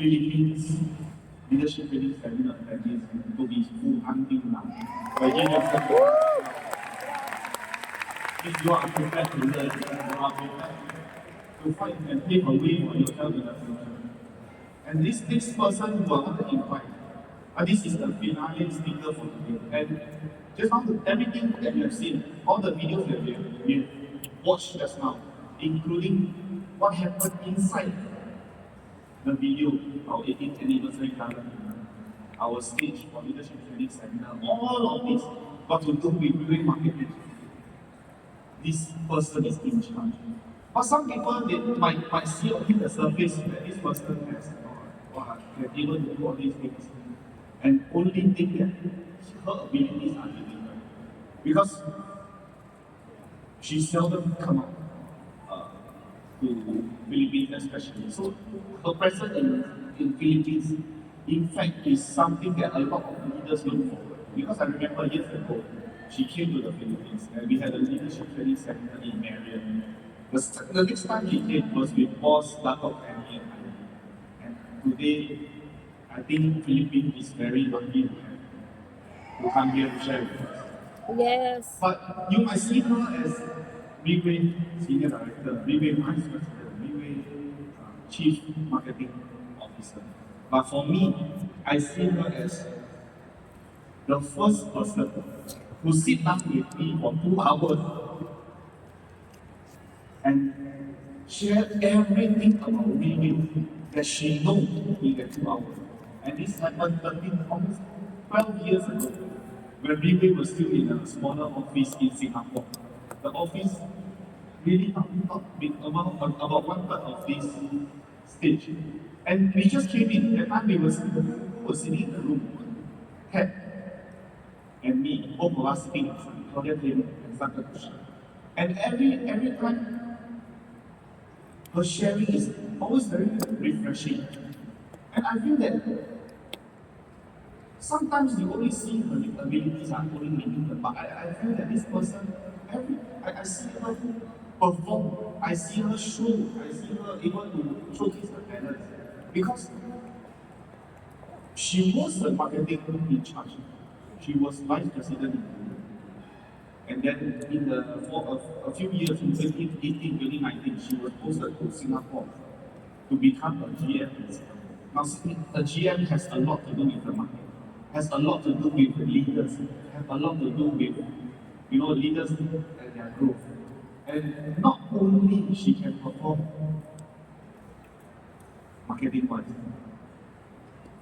Philippines leadership training seminar attendees to be full until now. If you are prepared to learn, you are prepared to fight and pave a way for yourself in the future. And this person who I want to invite, this is the finale speaker for today. And just now, everything that you have seen, all the videos that we have watched just now, including what happened inside the video, our 18th anniversary garden, our stage for leadership training seminar, all of this got to do with doing marketing. This person is in charge. But some people they might see on the surface that this person has can even do all these things and only think that her abilities are limited. Because she seldom come out to Philippines especially. So her presence in Philippines in fact is something that a lot of leaders look for. Because I remember years ago, she came to the Philippines and we had a leadership training seminar in Marion. The next time she came was with boss Dato Annie and I. And today, I think Philippines is very lucky to come here to share with us. Yes. But you might see her as Riway Senior Director, Riway Vice President, Riway Chief Marketing Officer. But for me, I see her as the first person who sit down with me for 2 hours and share everything about Riway that she knows in that 2 hours. And this happened 13, almost 12 years ago, when Riway was still in a smaller office in Singapore. The office really not big, about 1/3 of this stage. And we just came in, that time we were sitting in the room, Ted and me, both of us sitting inside, Claudia came and started to share. And every time, her sharing is always very refreshing. And I feel that sometimes you only see her abilities are only limited, but I feel that this person, I see her perform, I see her show, I see her able to showcase her talents. Because she was the marketing in charge. She was vice president. And then for a few years, in 2018, 2019, she was posted to Singapore to become a GM in Singapore. Now, a GM has a lot to do with the market, has a lot to do with leaders, has a lot to do with, leaders and their growth. And not only she can perform marketing-wise,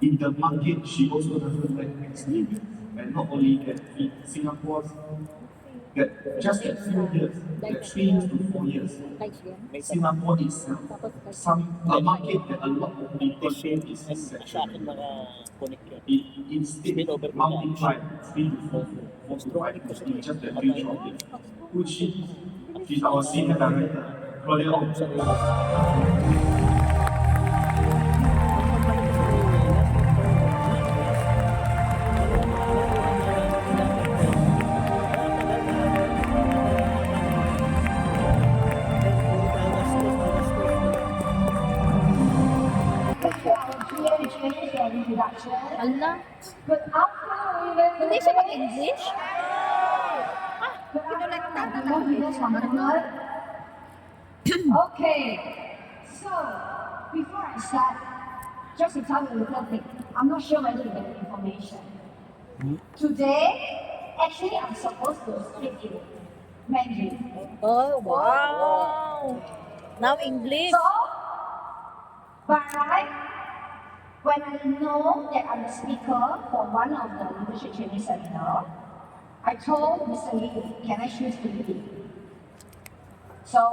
in the market, she also doesn't lack experience. And not only that, in Singapore's just that few years, that 3 years to 4 years, Singapore itself, a market that a lot of people think is saturated. It instead multiplied 3 to 4 to 5 in just that few short years. Which she's our senior director, Claudia. Allah. Good afternoon, Hindi siya mag-English? Okay, so before I start, just to tell you a little thing, I'm not sure whether you get the information. Today, actually, I'm supposed to speak in Mandarin. Oh, wow. Now English. So, but when I know that I'm a speaker for one of the leadership training seminar, I told Mr. Lee, can I choose Philippines? So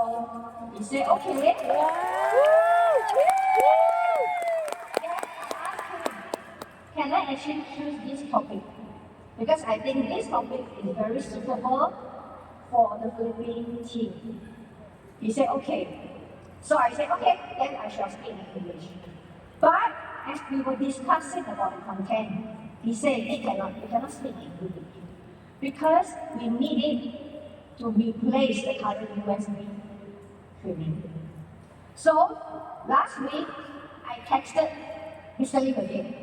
he said, okay. Then I asked him, can I actually choose this topic? Because I think this topic is very suitable for the Philippine team. He said, okay. So I said, okay, then I shall speak in English. But as we were discussing about the content, he said he cannot speak in English because we need it to replace the current USB training. So last week I texted Mr. Lim again,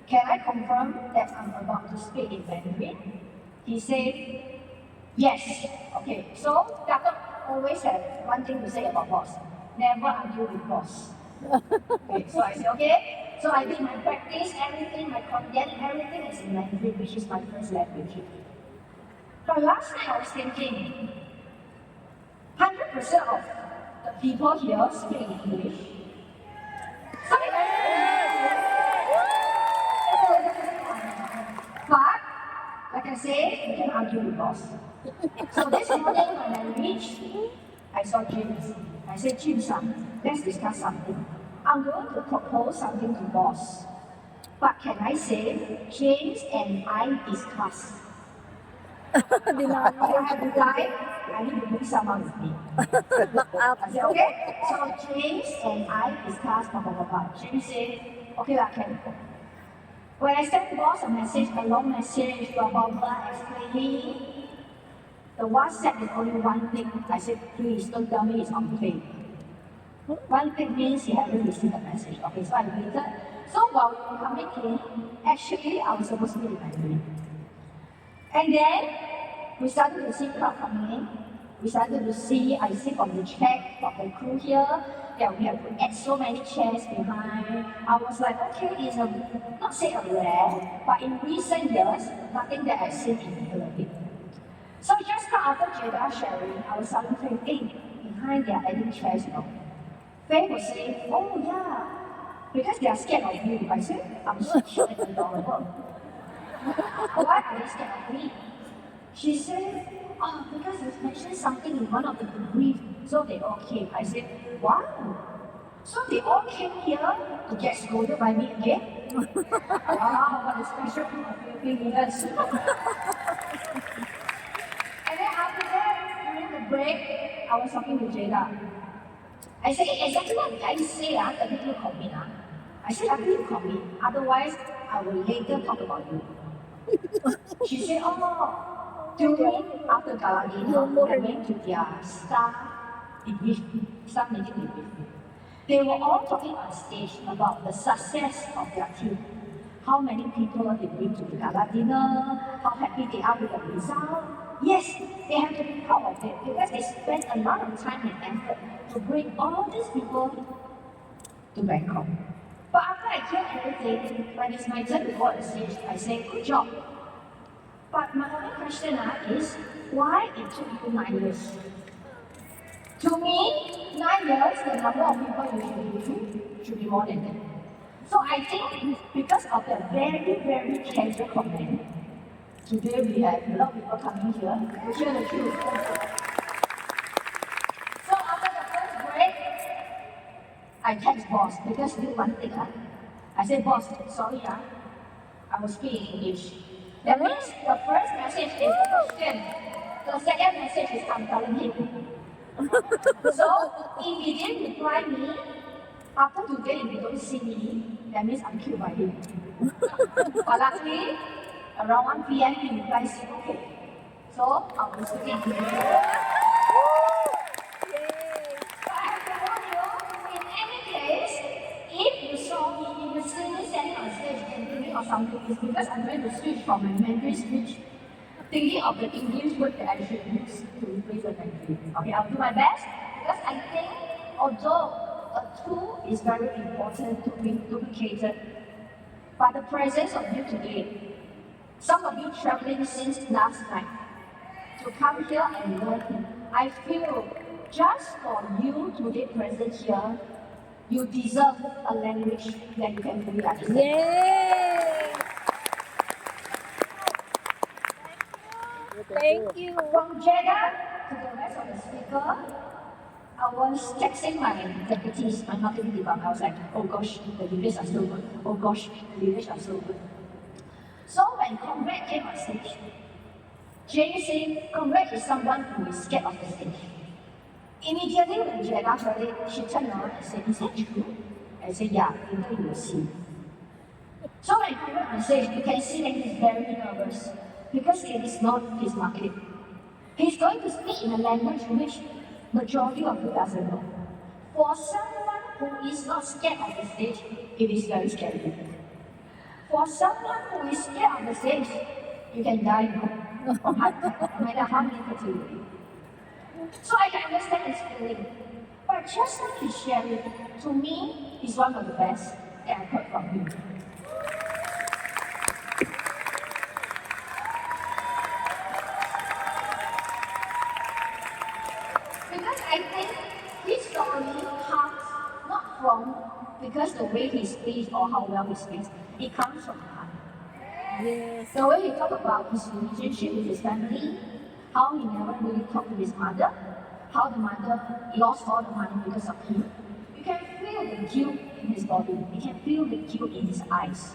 can I confirm that I'm about to speak in Mandarin? He said, yes. Okay, so Doctor always have one thing to say about boss. Never argue with boss. Okay, so I said, okay. So I did my practice, everything, my content, everything is in Mandarin, which is my first language. But last night I was thinking, 100% of the people here speak English. Sorry. But, like I said, you can argue with boss. So this morning when I reached, I saw James. I said, James, let's discuss something. I'm going to propose something to boss. But can I say, James and I discuss? Dinami. I have to die, I need to bring someone with me. Up. I said, okay. So James and I discussed, blah, blah, blah, blah. James said, okay, I can. When I sent boss a message, a long message, blah, blah, blah, explaining, the WhatsApp is only one thing. I said, please don't tell me it's unpaid. One thing means he hasn't received the message. Okay, so I waited. So while we were coming in, actually I was supposed to be in Mandarin. And then we started to see crowd coming in. We started to see, I see from the check of the crew here, that we have to add so many chairs behind. I was like, okay, it's a, not say a rare, but in recent years, nothing that I've seen in Philippines. So just now after Jada sharing, I was starting to think, hey, behind they are adding chairs, you know. Faye was saying, oh yeah, because they are scared of you. I said, I'm so sure it's adorable. Why are they scared of me? She said, oh, because you mentioned something in one of the debriefs, so they all came. I said, wow. So they all came here to get scolded by me again? Wow, what a special group of Filipinos. And then after that, during the break, I was talking to Jada. I said, exactly what I say, that you commit. I said, after you commit, otherwise I will later talk about you. She said, oh, during after gala dinner, I went to their staff meeting debrief. They were all talking on stage about the success of their team. How many people they bring to the gala dinner, how happy they are with the result. Yes, they have to be proud of it because they spent a lot of time and effort to bring all these people to Bangkok. But after I hear everything, when it's my turn to go on the stage, I say, good job. But my only question is, why it took you 9 years? To me, 9 years, the number of people you should be more than that. So I think because of the very, very casual comment, today we have a lot of people coming here to hear the truth. So after the first break, I text boss because still one thing. I said, boss, sorry, I was speaking English. That means the first message is a question. The second message is I'm telling him. So if he didn't reply me, after today if you don't see me, that means I'm killed by him. But luckily, around 1 p.m. he replies, okay. So I was speaking English. But I have to warn you, in any case, if you saw me innocently standing on stage and thinking of something, it's because I'm going to switch from my Mandarin speech, thinking of the English word that I should use to replace the Mandarin. Okay, I'll do my best because I think although a tool is very important to be duplicated, but the presence of you today, some of you traveling since last night, to come here and learn, I feel just for you today present here, you deserve a language that you can fully understand. Yay! Thank you. From Jeddah to the rest of the speaker, I was texting my deputies, my marketing department. I was like, oh gosh, the English are so good. Oh gosh, the English are so good. So when Conrad came on stage, Jane said, Conrad is someone who is scared of the stage. Immediately when Jeddah heard it, she turned around and said, is that true? I said, yeah, later you will see. So when Conrad on stage, you can see that he's very nervous because it is not his market. He's going to speak in a language which majority of you doesn't know. For someone who is not scared of the stage, it is very scary. For someone who is scared of the stage, you can die from heart attack, no matter how many fertility. So I can understand his feeling. But just like he shared it, to me, he's one of the best that I've heard from him. Because I think his story comes not from because the way he speaks or how well he speaks. It comes from the heart. Yes. The way he talked about his relationship with his family, how he never really talked to his mother, how the mother lost all the money because of him. You can feel the guilt in his body. You can feel the guilt in his eyes.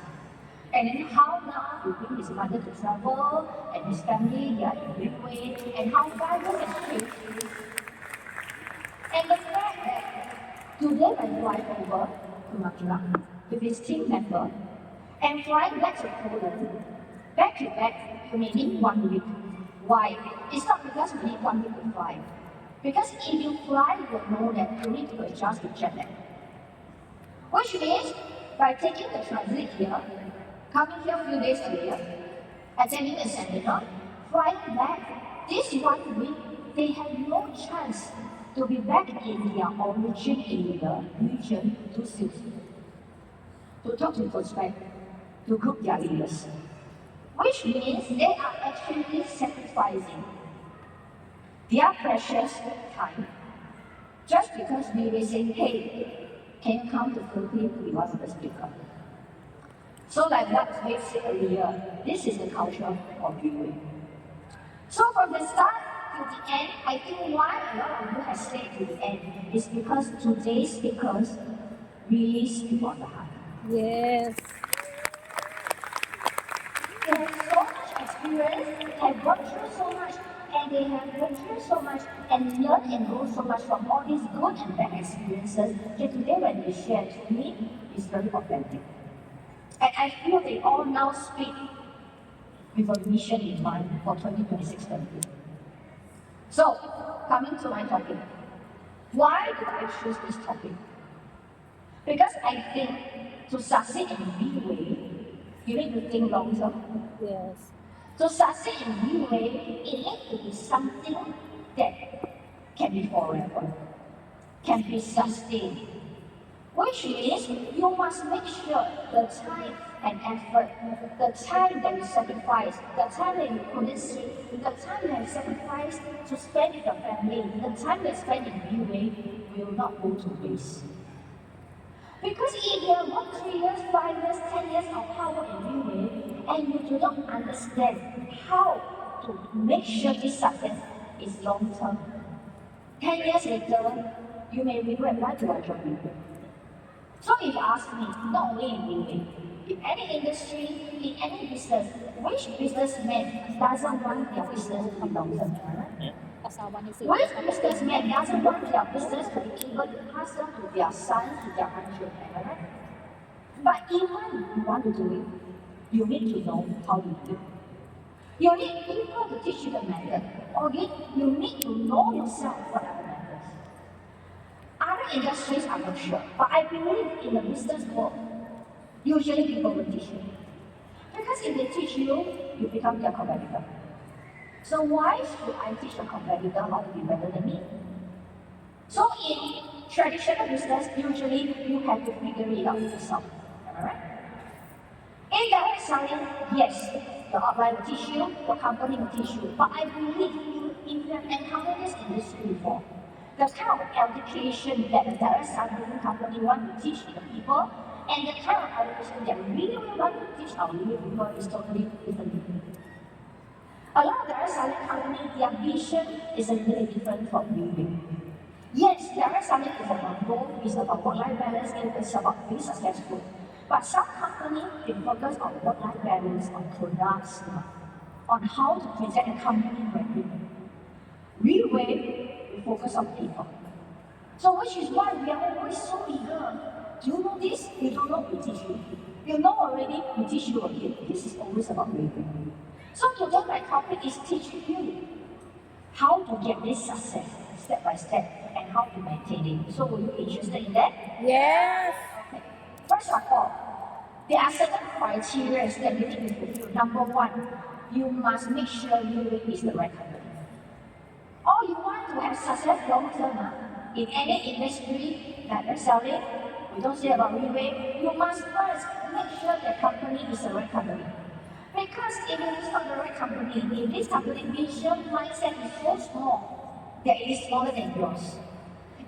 And then how now he bring his mother to travel and his family, they are in Riway, and how violence has changed. And the fact that today I fly over to Manila with his team member and flying back to Poland, back to back, you may need 1 week. Why? It's not because we need 1 week to fly. Because if you fly, you will know that you need to adjust to jet lag. Which means, by taking the transit here, coming here a few days earlier, attending a seminar, flying back, this 1 week, they have no chance to be back in their origin area, region, to sit, to talk to prospect, to group their leaders. Which means they are actually sacrificing their precious time just because we will say, hey, can you come to Philippines? We want the speaker. So like what Wade said earlier, this is the culture of Riway. So from the start to the end, I think why a lot of you have stayed to the end is because today's speakers really speak on the heart. Yes. They have so much experience, they have gone through so much, and they have gone through so much and learned and grown so much from all these good and bad experiences that today when they share to me, it's very authentic. And I feel they all now speak with a mission in mind for 2026 Philippines. So, coming to my topic. Why do I choose this topic? Because I think to succeed in Riway, you need to think long term. Yes. To succeed in Riway, it needs to be something that can be forever, can be sustained. Which means you must make sure the time and effort, the time that you sacrifice, the time that you couldn't sleep, the time that you sacrifice to spend with your family, the time that you spend in Riway will not go to waste. Because if you have worked 3 years, 5 years, 10 years of hard work in Riway, and you do not understand how to make sure this success is long term, 10 years later, you may regret why do I join Riway. So if you ask me, not only in Riway, in any industry, in any business, which businessman doesn't want their business to be long term? Asawa ni Sir. Which businessman doesn't want their business to be able to pass on to their sons, to their grandchildren? But even if you want to do it, you need to know how to do it. You need people to teach you the method, or you need to know yourself what are the methods. Other industries I'm not sure, but I believe in the business world, usually people will teach you. Because if they teach you, you become their competitor. So why should I teach a competitor how to be better than me? So in traditional business, usually you have to figure it out yourself. Am I right? In direct selling, yes, the upline will teach you, the company will teach you. But I believe if you have encountered this industry before, the kind of education that the direct selling company want to teach the people, and the kind of education that we really want to teach our people is totally different. A lot of direct selling companies, their vision is a little different from Riway. Yes, direct selling is about growth, it's about work-life balance, and it's about being successful. But some companies, they focus on work-life balance, on products, on how to present a company branding. Riway, we focus on people. So which is why we are always so eager. Do you know this? You don't know, we teach you. You know already, we teach you again. This is always about Riway. So today my topic is teaching you how to get this success step by step and how to maintain it. So were you interested in that? Yes. Okay. First of all, there are certain criteria that you need to fulfill. Number one, you must make sure you is the right company. Or you want to have success long term in any industry like selling, we don't say about Riway, you must first make sure the company is the right company. Because if it is not the right company, if this company vision mindset is so small that it is smaller than yours.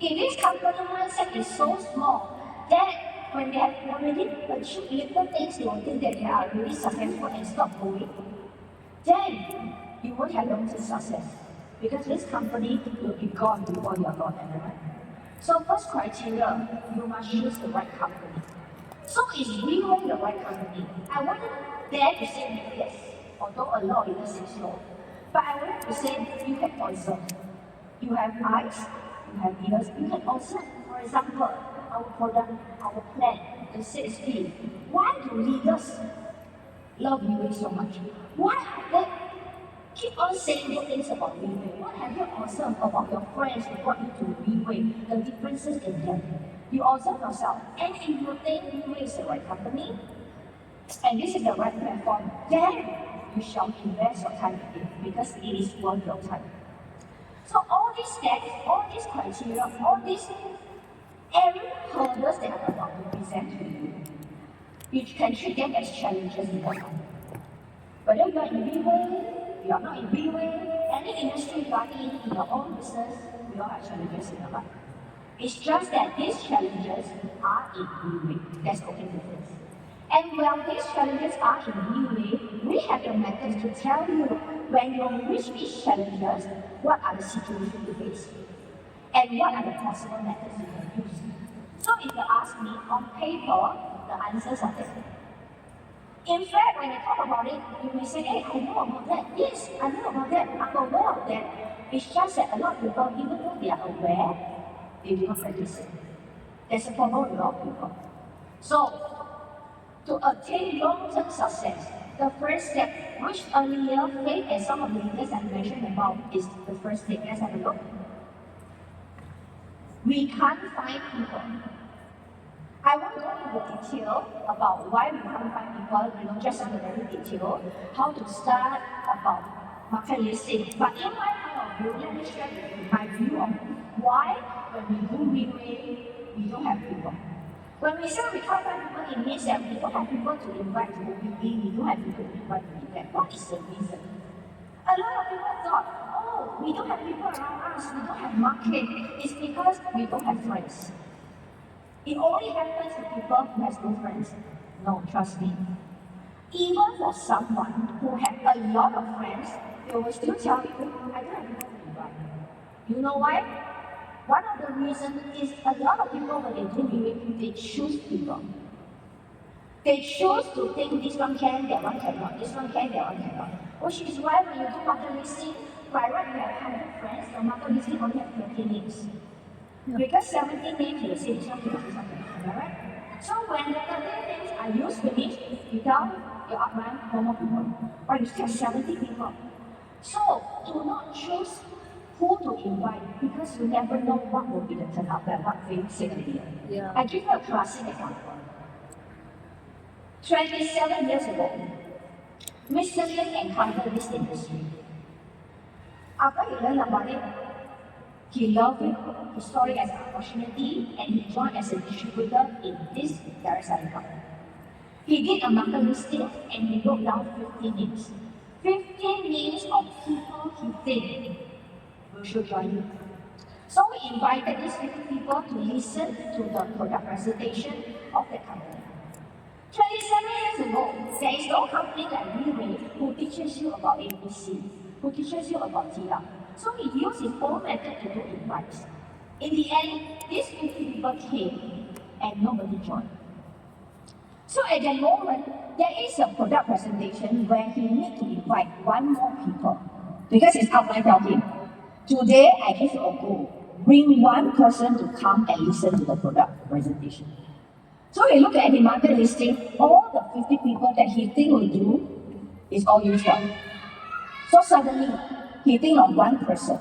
If this company mindset is so small that when they have already achieved little things, they will think that they are really successful and stop going, then you won't have long-term success because this company will be gone before you are gone, am I right? So first criteria, you must choose the right company. So is Riway the right company? I wouldn't dare to say yes, although a lot of leaders say so. But I wanted to say you can observe. You have eyes, you have ears, you can observe. For example, our product, our plan, the 6P. Why do leaders love Riway so much? Why are they keep on saying good things about Riway? What have you observed about your friends who brought you to Riway? The differences in them. You observe yourself. And if you think Riway is the right company, and this is the right platform, then you shall invest your time in it because it is worth your time. So all these steps, all these criteria, all these every hurdles that I'm about to present to you, you can treat them as challenges in your life. Whether you are in Riway, you are not in Riway, any industry you are in your own business, we all have challenges in your life. It's just that these challenges are in Riway. That's the only difference. And while these challenges are in Riway, we have the methods to tell you when you reach these challenges, what are the situations you face, and what are the possible methods you can use. So if you ask me on paper, the answers are there. In fact, when I talk about it, you may say, hey, I know about that. Yes, I know about that. I'm aware of that. It's just that a lot of people, even though they are aware, they do not practice it. There's a problem with a lot of people. So, to attain long-term success, the first step, which earlier Faith and some of the leaders I mentioned about, is the first step. Let's have a look. We can't find people. I won't go into detail about why we can't find people, just in the very detail, how to start about market listing. But in my point of view, let me share with you my view of why when we do Riway, we don't have people. When we say we can't find people, it means that we don't have people to invite to the meeting, we don't have people to invite to the event. What is the reason? A lot of people thought, oh, we don't have people around us, we don't have market. It's because we don't have friends. It only happens to people who have no friends. No, trust me. Even for someone who has a lot of friends, they will still tell you, I don't have people to invite. You know why? One of the reasons is a lot of people when they do it, they choose people. They choose to think this one can, that one cannot, this one can, that one cannot. Which is why when you do market listing, by right you have 100 friends, the market listing only have 30 names. Yeah. Because 70 names you will say this one cannot, this one cannot, am I right? So when the 30 names are used finished, you tell your upline 4 more people, or you still have 70 people. So do not choose who to invite because you never know what will be the turnout, like what Faith said earlier. Yeah. I give you a classic example. 27 years ago, Mr. Lim encountered this industry. After he learned about it, he loved it, he saw it as an opportunity, and he joined as a distributor in this direct selling company. He did a market listing and he wrote down 15 names. 15 names of people he think should join you. So we invited these 50 people to listen to the product presentation of the company. 27 years ago, there is no company like Riway who teaches you about ABC, who teaches you about TIA. So he used his own method to do invites. In the end, these 50 people came and nobody joined. So at that moment, there is a product presentation where he needs to invite 1 more people. Because his outline tell him, today I give you a goal. Bring 1 person to come and listen to the product presentation. So he looked at the market listing, all the 50 people that he think will do is all used up. So suddenly, he think of 1 person.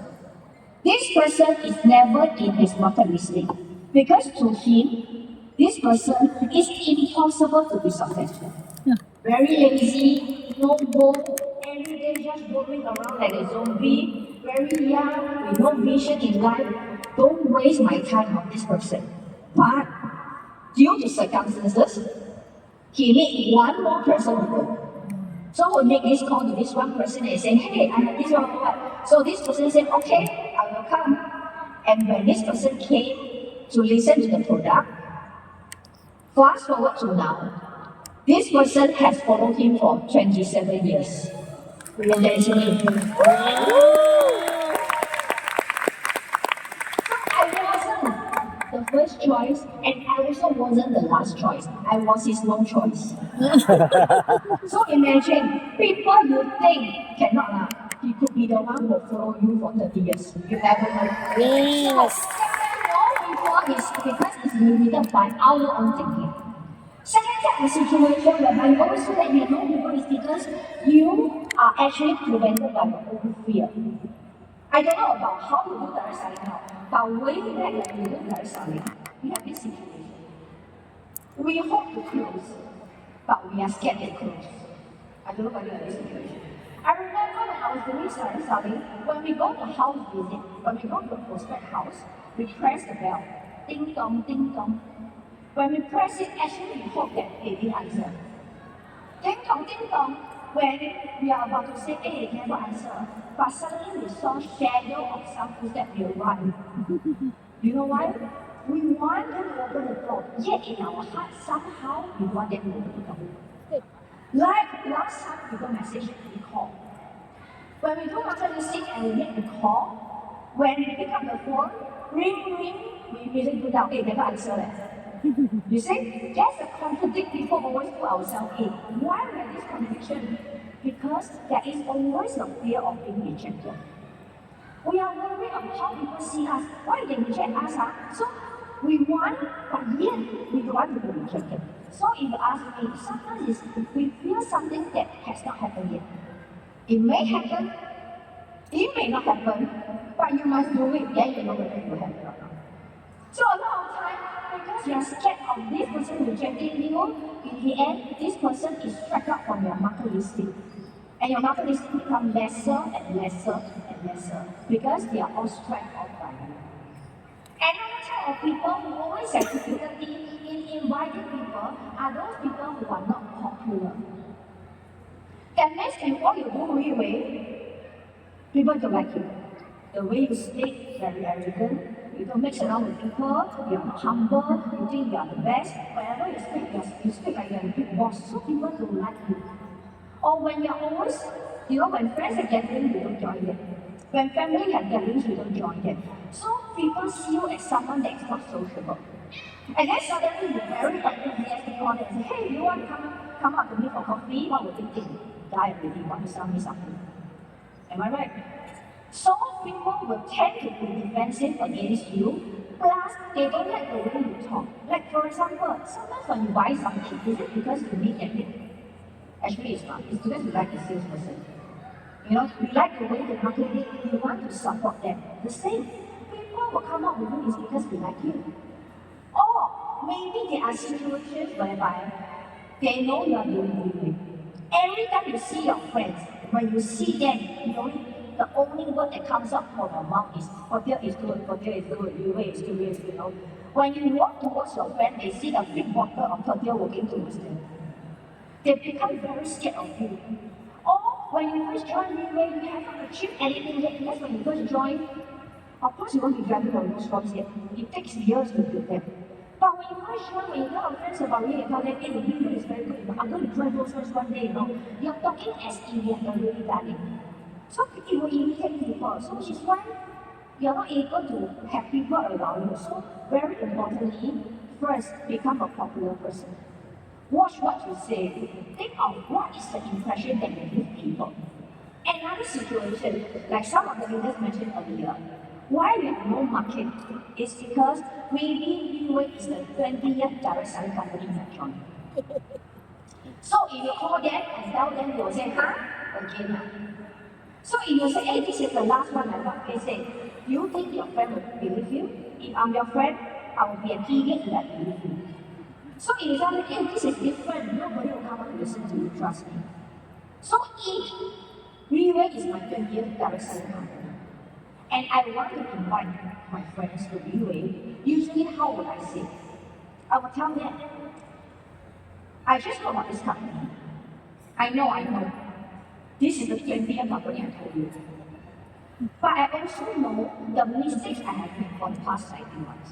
This person is never in his market listing because to him, this person is impossible to be successful. Yeah. Very lazy, no goal, every day just roaming around like a zombie, very young, with no vision in life. Don't waste my time on this person. But due to circumstances, he need one more person to go. So we make this call to this one person and say, hey, I have this one. So this person said, okay, I will come. And when this person came to listen to the product, fast forward to now, this person has followed him for 27 years. And that is me. I wasn't the first choice, and I also wasn't the last choice. I was his no choice. So imagine, people you think cannot he could be the one who follow you for 30 years. You never know. Yes. So, know before is because it's limited by our own thinking. Second type of situation whereby you always feel that you know people is because you are actually prevented by your own fear. I don't know about how to do direct selling now, but way back when we do direct selling, we have this situation. We hope to close, but we are scared to close. I don't know whether you have this situation. I remember when I was doing direct selling, when we go to house visit, when we go to a prospect house, we press the bell. Ding dong, ding dong. When we press it, actually we hope that they did answer. Ding dong, ding dong. When we are about to say, hey, they never answer. But suddenly we saw shadow of some footstep will run. You know why? We want them to open the door. Yet in our heart, somehow we want them to open the door. Like last time people message we call. When we do after listening and we make the call, when we pick up the phone, ring, ring, we really put down, hey, never answer that. You see, that's the contradict people always put ourselves in. Why we have this contradiction? Because there is always a fear of being rejected. We are worried about how people see us. Why they reject us? So we want, but yet we don't want to be rejected. So if you ask me, sometimes we feel something that has not happened yet. It may happen, it may not happen, but you must do it, then you know whether it will happen or not. So a lot of time, because you are scared of this person rejecting you, in the end, this person is struck out from your market listing. And your market listing becomes lesser and lesser and lesser because they are all struck off by you. Another type of people who always have difficulty in inviting people are those people who are not popular. That means in what you do Riway, people don't like you. The way you speak, very arrogant. You don't mix around with people. You are not humble. You think you are the best. Whenever you speak like you are a big boss. So people don't like you. Or when you're always, when friends are gathering, you don't join them. When family are gathering, you don't join them. So people see you as someone that is not sociable. And then suddenly you very enthusiastic call them and say, hey, you want to come out to me for coffee? What would they think? Die already, want to sell me something. Am I right? So people will tend to be defensive against you. Plus, they don't like the way you talk. Like for example, sometimes when you buy something, is it because you need it? Actually, it's not. It's because you like the salesperson. You like the way they market it, you want to support them. The same. People will come up with you is because they like you. Or maybe there are situations whereby they know you are doing good. Every time you see your friends, when you see them, the only word that comes out from your mouth is hotel is good, Riway is good, When you walk towards your friend, they see a big bottle of hotel walking towards them. They become very scared of you. Or when you first join Riway, you haven't achieved anything yet because when you first join, of course you won't be driving your Rolls Royce yet. It takes years to build them. But when you first join, when you tell your friends about Riway, you tell them, hey, the Riway is very good. I'm going to drive Rolls Royce one day, You're talking as if you have already done it. So it will irritate people. So which is why you're not able to have people around you. So very importantly, first, become a popular person. Watch what you say. Think of what is the impression that you give people. Another situation, like some of the leaders mentioned earlier, why we have no market is because maybe Riway is the 20th direct selling company that joined. So if you call them and tell them, they will say, again. So if you say, hey, this is the last one, like what they say, do you think your friend will believe you? If I'm your friend, I will be an idiot that believe you. So if you tell me, hey, this is different, nobody will come and listen to you, trust me. So if Riway is my 20th direct selling company, and I want to invite my friends to Riway, usually how would I say? I would tell them, I just know about this company. I know. This is the 20th company I told you. But I also know the mistakes I have made for the past 19 months.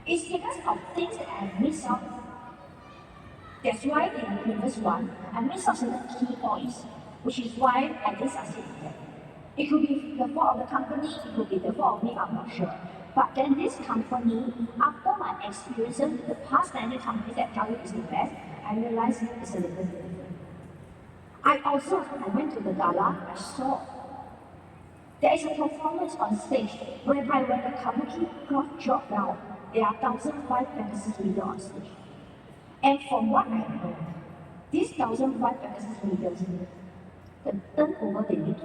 It's because of things that I have missed out. That's why in the previous one, I missed out certain key points, which is why I didn't succeed in that. It could be the fault of the company, it could be the fault of me, I'm not sure. But then this company, after my experience with the past 90 companies that tell you is the best, I realized it's a little bit different. I went to the gala, I saw there is a performance on stage whereby when the kabuki cloth drop down, there are 1,005 Pegasus leaders on stage. And from what I know, these 1,005 Pegasus leaders, the turnover they need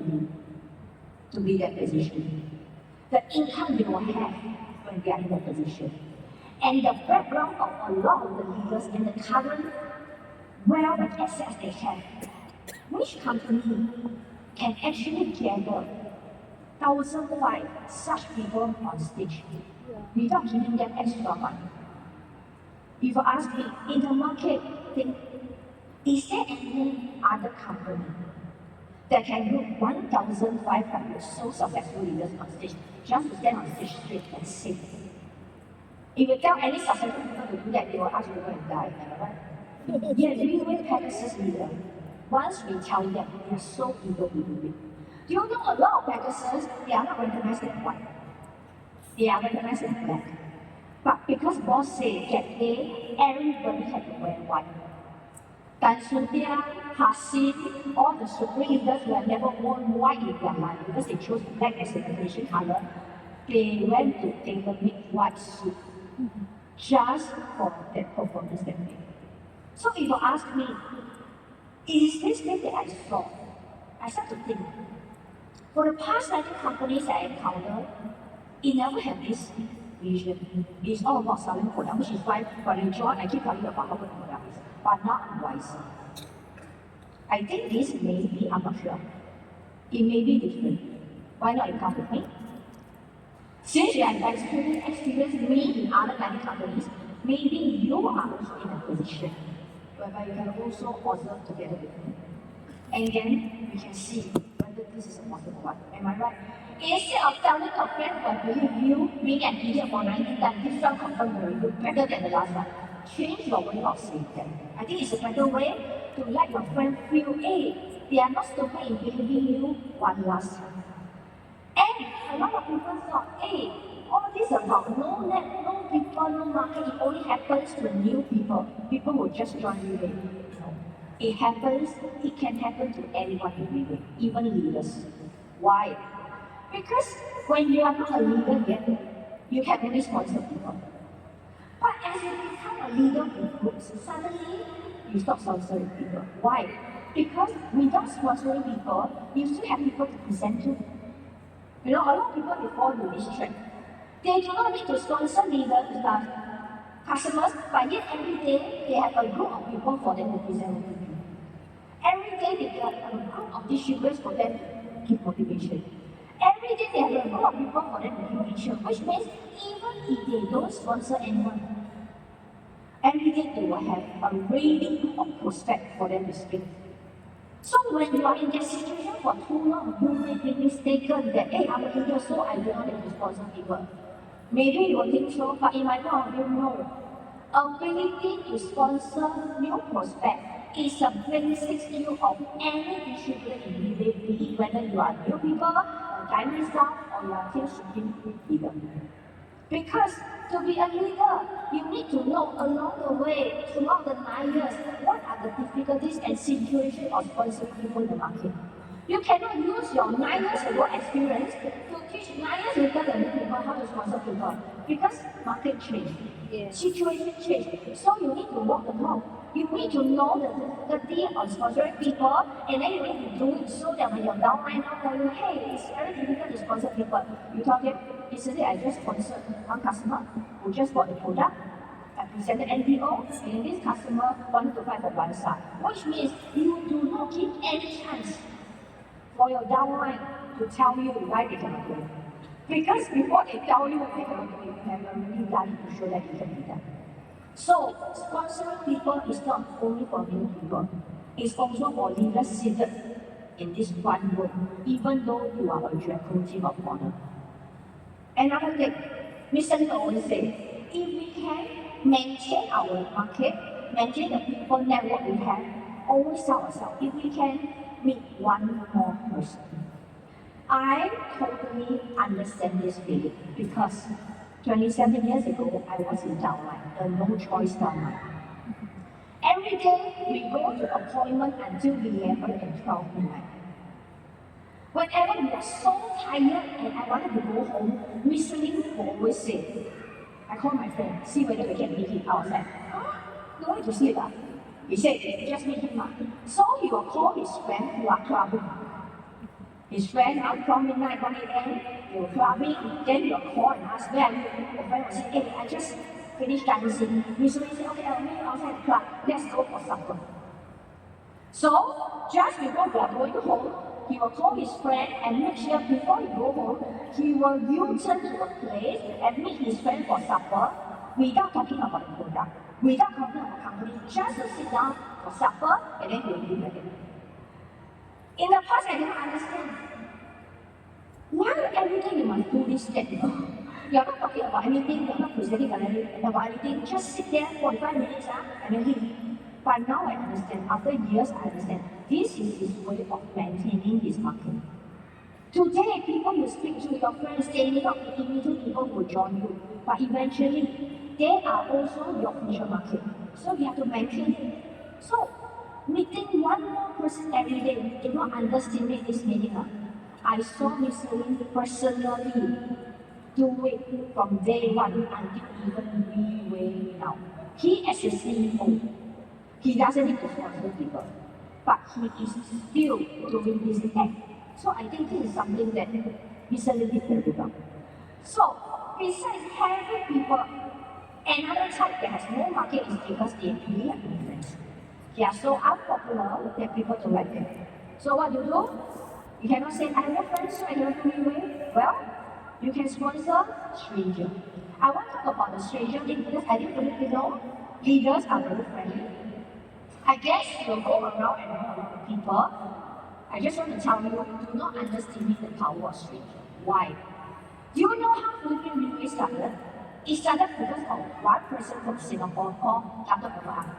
to be that position, the income they will have when they are in that position, and the background of a lot of the leaders and the current wealth and assets they have, which company can actually gather 1,005 such people on stage without giving them extra money? If you ask me, in the market, think, is there any other company that can group 1,500 so successful leaders on stage just to stand on stage straight and sing? If you tell any successful people to do that, they will ask you to go and die, right? Yet we will Pegasus leader. Once we tell them, they are so eager to do it. Do you know a lot of Pegasus, they are not recognized as white. They are recognized as black. But because boss said that day, everybody had to wear white. Tan Suntia, Hasim, all the supreme leaders who have never worn white in their life because they chose black as the decoration color, they went to tailor-made white suit just for that performance that day. So if you ask me, is this thing that I saw? I start to think. For the past 90 companies I encountered, it never had this vision. It's all about selling product, which is why when I joined, I keep telling you about how good the product is. But now I'm wiser. I think this may be, I'm not sure. It may be different. Why not you come with me? Since you have experienced me in other 90 companies, maybe you are also in a position whereby you can also observe together with me. And then we can see whether this is a possible one. Am I right? Instead of telling a friend who I believe you being an idiot for 90 that this one confirmed very good, better than the last one, change your way of saying that. I think it's a better way to let your friend feel, hey, they are not stupid in believing you one last time. And a lot of people thought, hey, all this about no net, no people, no market, it only happens to new people. People will just join you later. No. It happens, it can happen to anyone in Riway, even leaders. Why? Because when you are not a leader yet, you can only sponsor people. But as you become a leader in groups, suddenly you stop sponsoring people. Why? Because without sponsoring people, you still have people to present to. You know, a lot of people they fall into this trap. They do not need to sponsor leaders, customers, but yet every day they have a group of people for them to present to. Every day they get a group of distributors for them to give motivation. Every day they have a group of people for them to give vision, which means even if they don't sponsor anyone, every day they will have a reading of prospect for them to speak. So when you are in that situation for too long, you may be mistaken that, hey, I'm a leader, so I do not need to sponsor people. Maybe you will think so, but in my point of view, no. Ability to sponsor new prospect is a basic skill of any distributor in Riway, be it whether you are new people, a diamond staff, or you are team supreme leader. Because to be a leader, you need to know along the way, throughout the 9 years, what are the difficulties and situations of sponsoring people in the market. You cannot use your 9 years ago experience to teach 9 years later the new people how to sponsor people. Because market change, Yes. situation change. So you need to walk the talk. You need to know the difficulty of sponsoring people, and then you need to do it so that when you're down right now, tell you, hey, it's very difficult to sponsor people. You tell them, yesterday I just sponsored one customer who just bought the product. I presented NPO, and this customer wanted to fight for one side, which means you do not give any chance for your downline to tell you why they cannot do it. Because before they tell you they cannot do it, you have already done it to show that it can be done. So, sponsoring people is not only for new people, it's also for leaders seated in this one room, even though you are a Draco team of honor. Another thing, Mr. Lee always say, if we can maintain our market, maintain the people network we have, always tell ourselves, if we can meet one more person. I totally understand this feeling because 27 years ago, I was in downline, the no choice downline. Every day, we go to appointment until 11 and 12 midnight. Whenever we are so tired and I wanted to go home, Mr. Lim always say, I call my friend, see whether we can meet him outside. No need to sleep. He said, just meet him. So he will call his friend who are clubbing. His friend out from midnight, 1 a.m., they were clubbing, then he will call and ask where are you? The friend will say, hey, I just finished dancing. Mr. Lim said, okay, I'll meet you outside the club. Let's go for supper. So, just before we are going home, he will call his friend and make sure before he go home, he will U-turn to a place and meet his friend for supper without talking about the product, without talking about the company, just to sit down for supper and then he will leave again. In the past, I didn't understand. Why every time you must do this step? You're not talking about anything, you're not presenting about anything, just sit there 45 minutes and then leave. But now I understand, after years I understand, this is his way of maintaining his market. Today, people you speak to, your friends, they may not be immediate people who join you, but eventually, they are also your future market. So you have to maintain it. So, meeting one more person every day, do not underestimate this meaning. I saw Mr. Lim personally do it from day one until even Riway now. He as a CEO, he doesn't need to sponsor people, but he is still doing this act. So I think this is something that Mr. Lim did very well. So, besides having people, another type that has no market is because they really have no friends. They are so unpopular that people don't like them. So what do? You cannot say, I have no friends, so I cannot do Riway. Well, you can sponsor stranger. I want to talk about the stranger thing because I didn't really know leaders are very friendly. I guess you'll go around and know a lot of people. I just want to tell you, do not underestimate the power of stranger. Why? Do you know how Philippine Riway started? It started because of one person from Singapore called Dr. Abraham.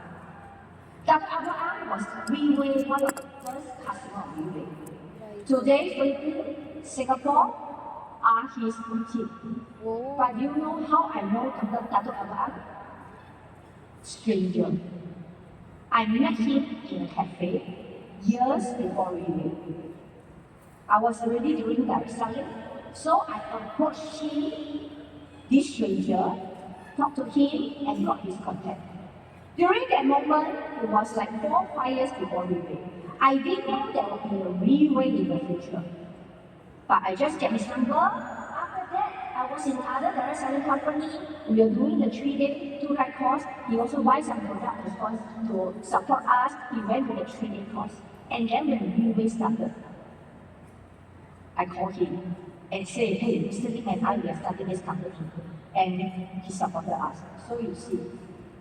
Dr. Abraham was Riway, one of the first customers of Riway. Today, Philippines, Singapore are his team. Oh. But you know how I know Dr. Abraham? Stranger. I met him in a cafe years before Riway. I was already doing direct selling, so I approached him, this stranger, talked to him, and got his contact. During that moment, it was like 4 or 5 years before Riway. I didn't know there would be a Riway in the future. But I just get his number. After that, I was in other direct selling company. We were doing the 3-day, 2-night course. He also buy some product to support us. He went to the 3-day course. And then when Riway started, I called him and said, hey, Mr. Lim and I, we are starting this company. And he supported us. So you see,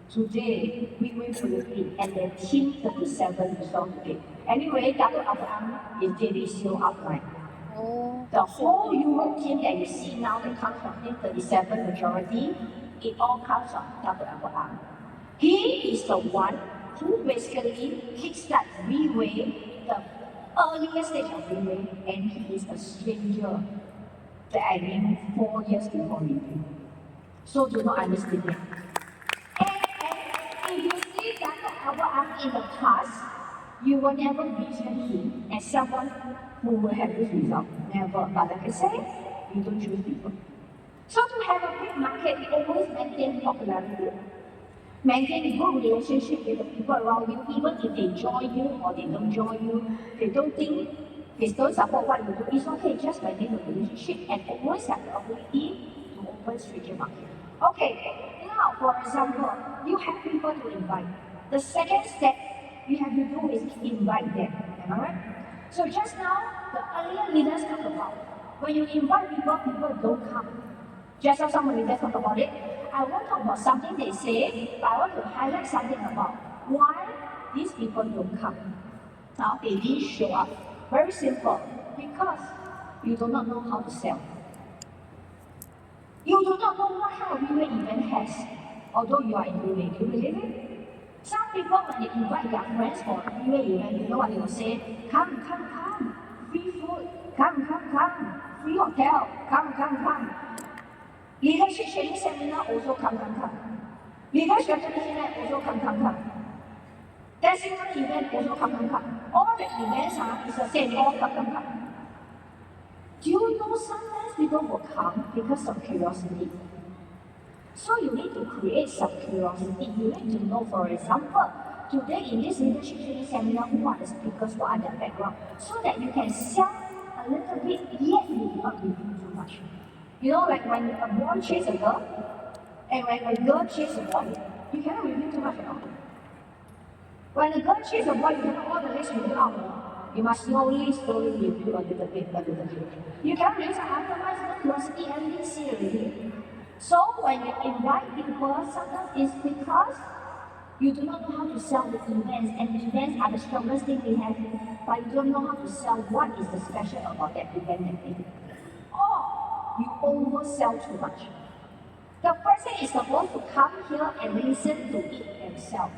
today, Riway Philippines and their team 37 is all today. Anyway, Dr. Abraham is daily still upline. Oh. The whole Europe team that you see now that comes from team 37 majority, it all comes from Dr. Abraham. He is the one who basically kickstarts Riway, the earliest stage of Riway, and he is a stranger that I knew 4 years before Riway. So do not underestimate. And if you see Dr. Abraham in the past, you will never vision him as someone who will have this result. Never. But like I said, you don't choose people. So to have a big market, you always maintain popularity. Maintain good relationship with the people around you, even if they join you or they don't join you, they don't think, they don't support what you do. It's okay, just maintain the relationship and always have the ability to open strategic market. Okay, now Now, for example, you have people to invite. The second step you have to do is invite them. Am I right? So just now, the earlier leaders talked about when you invite people, people don't come. Just now some leaders talked about it. I won't talk about something they say, but I want to highlight something about why these people don't come. Now they didn't show up. Very simple. Because you do not know how to sell. You do not know what kind of Riway event has. Although you are in Riway, do you believe it? Some people when they invite their friends for Riway event, you know what they will say? Come, come, come. Free food. Come, come, come. Free hotel. Come, come, come. Leadership training seminar also come, come, come. Leadership training seminar also come, come, come. Testimony event also come, come, come. All the events is the same, all come, come, come. Do you know sometimes people will come because of curiosity? So you need to create some curiosity. You need to know, for example, today in this leadership training seminar, who are the speakers, what are their background, so that you can sell a little bit, yet you do not reveal too much. You know, like when a boy chases a girl, and when a girl chases a boy, you cannot reveal too much at all. When a girl chases a boy, you cannot all the legs reveal out. You must slowly, slowly reveal a little bit, a little bit. You can't raise otherwise the curiosity and be serious. So when you invite people, sometimes it's because you do not know how to sell the events, and events are the strongest thing we have, but you don't know how to sell what is the special about that event that day. Or you oversell too much. The person is supposed to come here and listen to it themselves.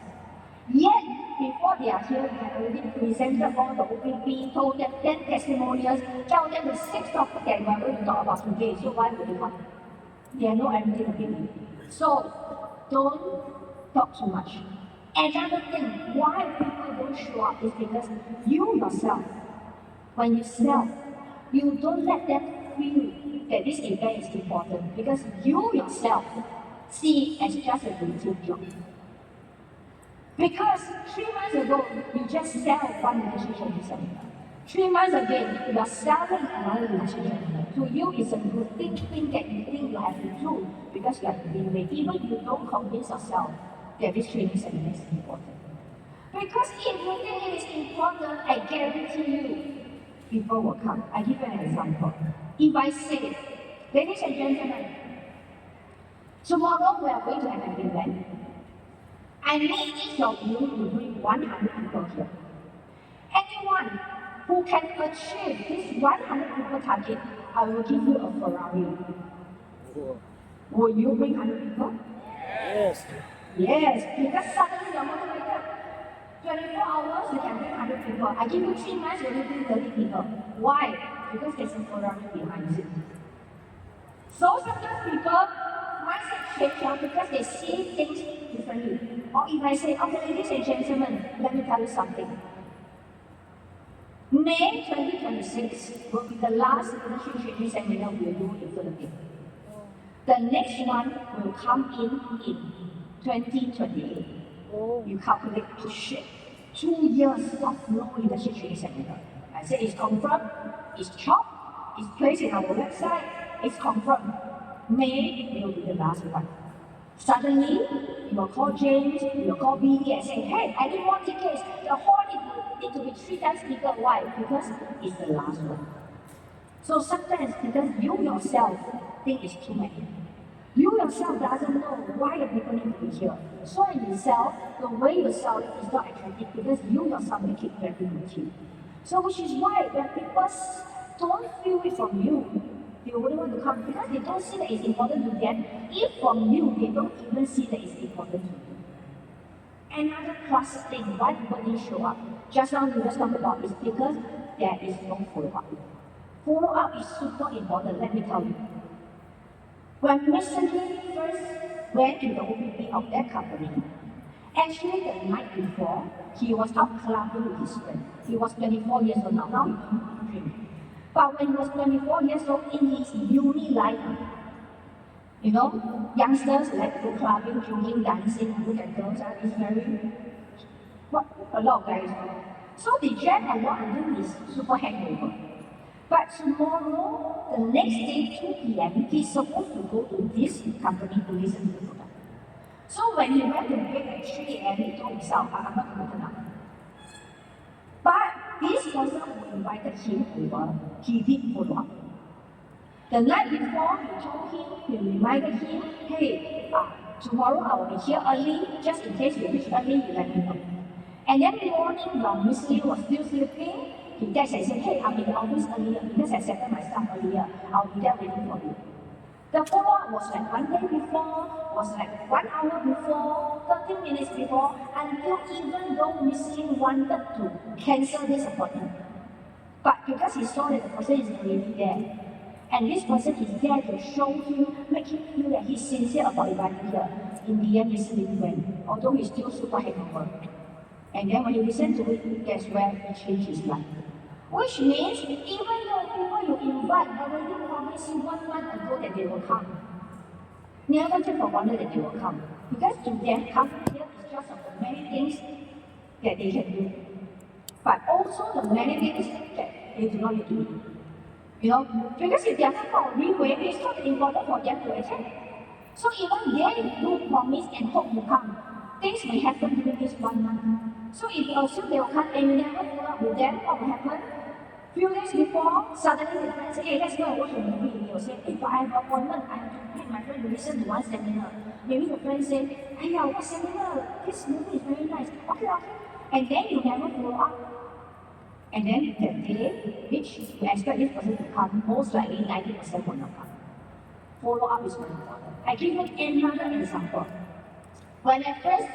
Yet, before they are here, we have already presented all the OPP, told them 10 testimonials, told them the 6 topics that we are going to talk about today. So why would they come? They know everything again. So, don't talk too much. Another thing, why people don't show up is because you yourself, when you sell, you don't let them feel that this event is important because you yourself see it as just a routine job. Because 3 months ago, you just sell one relationship seminar. 3 months again, you are selling another relationship. To you, it's a routine thing that you think you have to do because you have to be late. Even you don't convince yourself that this training seminar is important. Because if you think it is important, I guarantee you, people will come. I give you an example. If I say, ladies and gentlemen, tomorrow we are going to have an event. I need each of you to bring 100 people here. Anyone who can achieve this 100 people target, I will give you a Ferrari. Will you bring 100 people? Yes. Yes, because suddenly you're motivated. 24 hours, you can bring 100 people. I give you 3 months, you will bring 30 people. Why? Because there's a Ferrari behind it. So sometimes people mindset change because they see things differently. Or if I say, okay, ladies and gentlemen, let me tell you something. May 2026 will be the last leadership training seminar we will do in Philippines. The next one will come in 2028. You calculate to shit. 2 years of no leadership training seminar. I say it's confirmed, it's chopped, it's placed in our website, it's confirmed. May will be the last one. Suddenly, you will call James, you will call Billy and say, hey, I need more tickets. The hall need to be 3 times bigger. Why? Because it's the last one. So sometimes because you yourself think it's too many. You yourself doesn't know why the people need to be here. So in yourself, the way you sell it is not attractive because you yourself make it very routine. So which is why when people don't feel it from you, they wouldn't want to come because they don't see that it's important to them. If from you, they don't even see that it's important to you. Another plus thing why people didn't show up, just now we just talked about, is because there is no follow-up. Follow-up is super important, let me tell you. When Mr. Lee first went to the OPP of that company, actually the night before, he was out clubbing with his friend. He was 24 years old now he drinks. But when he was 24 years old in his uni life, you know, youngsters like to clubbing, drinking, dancing, look at girls, it's very, what, a lot of guys. So they drank a lot until he's super hangover. But tomorrow, the next day, 2 p.m., he's supposed to go to this company to listen to the product. So when he went to bed at 3 a.m., he told himself, I'm not going to turn up. But this person who invited him over, he did follow up. The night before, he told him, he reminded him, hey, tomorrow I will be here early, just in case you reach early, you let me know. And then morning, while Miss Lee was still sleeping, he texted and said, hey, I'll be in the office earlier because I settled my stuff earlier. I'll be there waiting for you. The follow-up was like 1 day before, was like 1 hour before, 30 minutes before, until even though Miss Lee wanted to cancel this appointment. But because he saw that the person is already there, and this person is there to show him, make him feel that he's sincere about inviting her. In the end, Miss Lee went, although he's still super hangover. And then when he listened to it, that's where he changed his life. Which means, even though people you invite already promised you 1 month ago that they will come, never take for granted that they will come. Because to them, coming here is just of the many things that they can do. But also the many things that they do not need to do. You know, because if they are not part of Riway, it's not important for them to attend. So even they do promise and hope you come, things may happen during this 1 month. So if you assume they will come and you never follow up with them, what will happen? Few days before, suddenly the friend say, hey, let's go and watch a movie. And you'll say, hey, but I have an appointment. I have to meet my friend to listen to one seminar. Maybe the friend say, hey, what seminar? This movie is very nice. Okay. And then you never follow up. And then that day, which you expect this person to come, most likely 90% will not come. Follow up is very important. I give you another example. When I first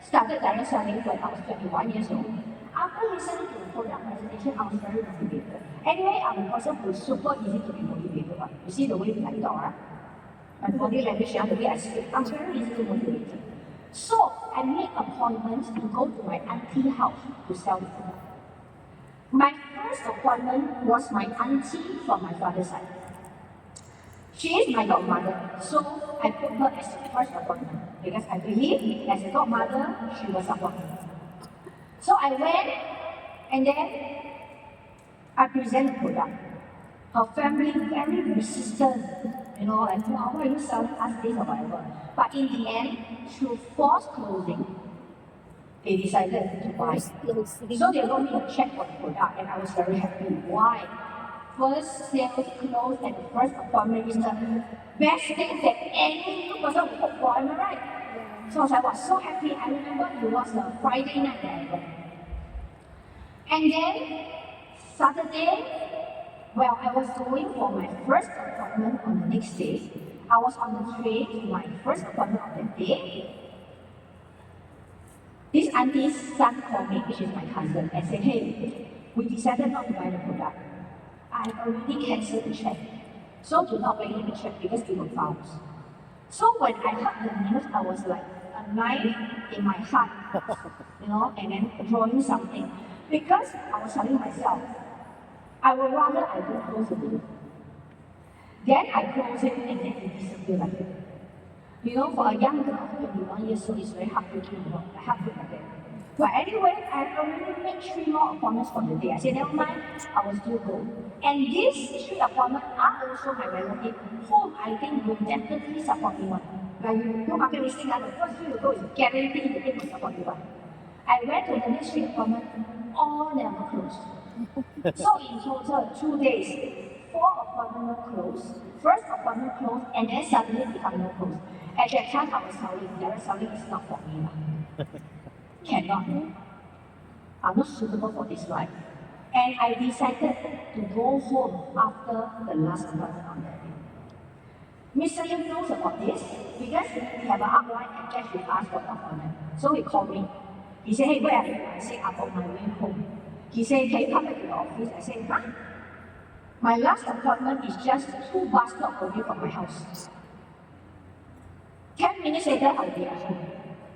started direct selling when I was 21 years old, after listening to the product presentation, I was very motivated. Anyway, I'm a person who is super easy to be motivated. You see the way I talk, right? My body language and the way I speak, I'm very easy to motivate. So I made appointments to go to my auntie house to sell the product. My first appointment was my auntie from my father's side. She is my godmother, so I put her as the first appointment because I believe as a godmother, she will support me. So I went and then I presented the product. Her family very resistant, like, why are you selling us this or whatever. But in the end, through forced closing, they decided to buy. So they wrote me a check for the product and I was very happy. Why? First sales close at the first appointment is the best thing that any new person would hope for, am I right? So I was like, so happy. I remember it was a Friday night that I went. And then Saturday, well, I was going for my first appointment on the next day. I was on the train to my first appointment of that day. This auntie's son called me, which is my cousin, and said, hey, we decided not to buy the product. I've already cancelled the check. So do not pay the check because it will bounce. So when I heard the news, I was like a knife in my heart, and then drawing something. Because I was telling myself, I would rather I don't close the deal. Then I close it and then it disappeared like that. For a young girl of 21 years old, it's very heartbreaking, heartbreaking like that. But anyway, I already made 3 more appointments for the day. I said, never mind, I will still go. And these 3 appointments are also my relative, whom I think will definitely support me one. Like you do market listing, the first 3 you go is guaranteed you think will support you one. I went to the next 3 appointments, all never closed. So in total, 2 days, 4 appointments closed, first appointment closed, and then suddenly become no close. At that time, I was telling, direct selling is not for me. Cannot. I'm not suitable for this life. And I decided to go home after the last appointment on that day. Mr. Lim knows about this because we have an upline and Jack will ask for the appointment. So he called me. He said, hey, where are you? I said, I'm on my way home. He said, can you come back to the office? I said, huh? My last appointment is just 2 bus stops away from my house. 10 minutes later, I'll be at home.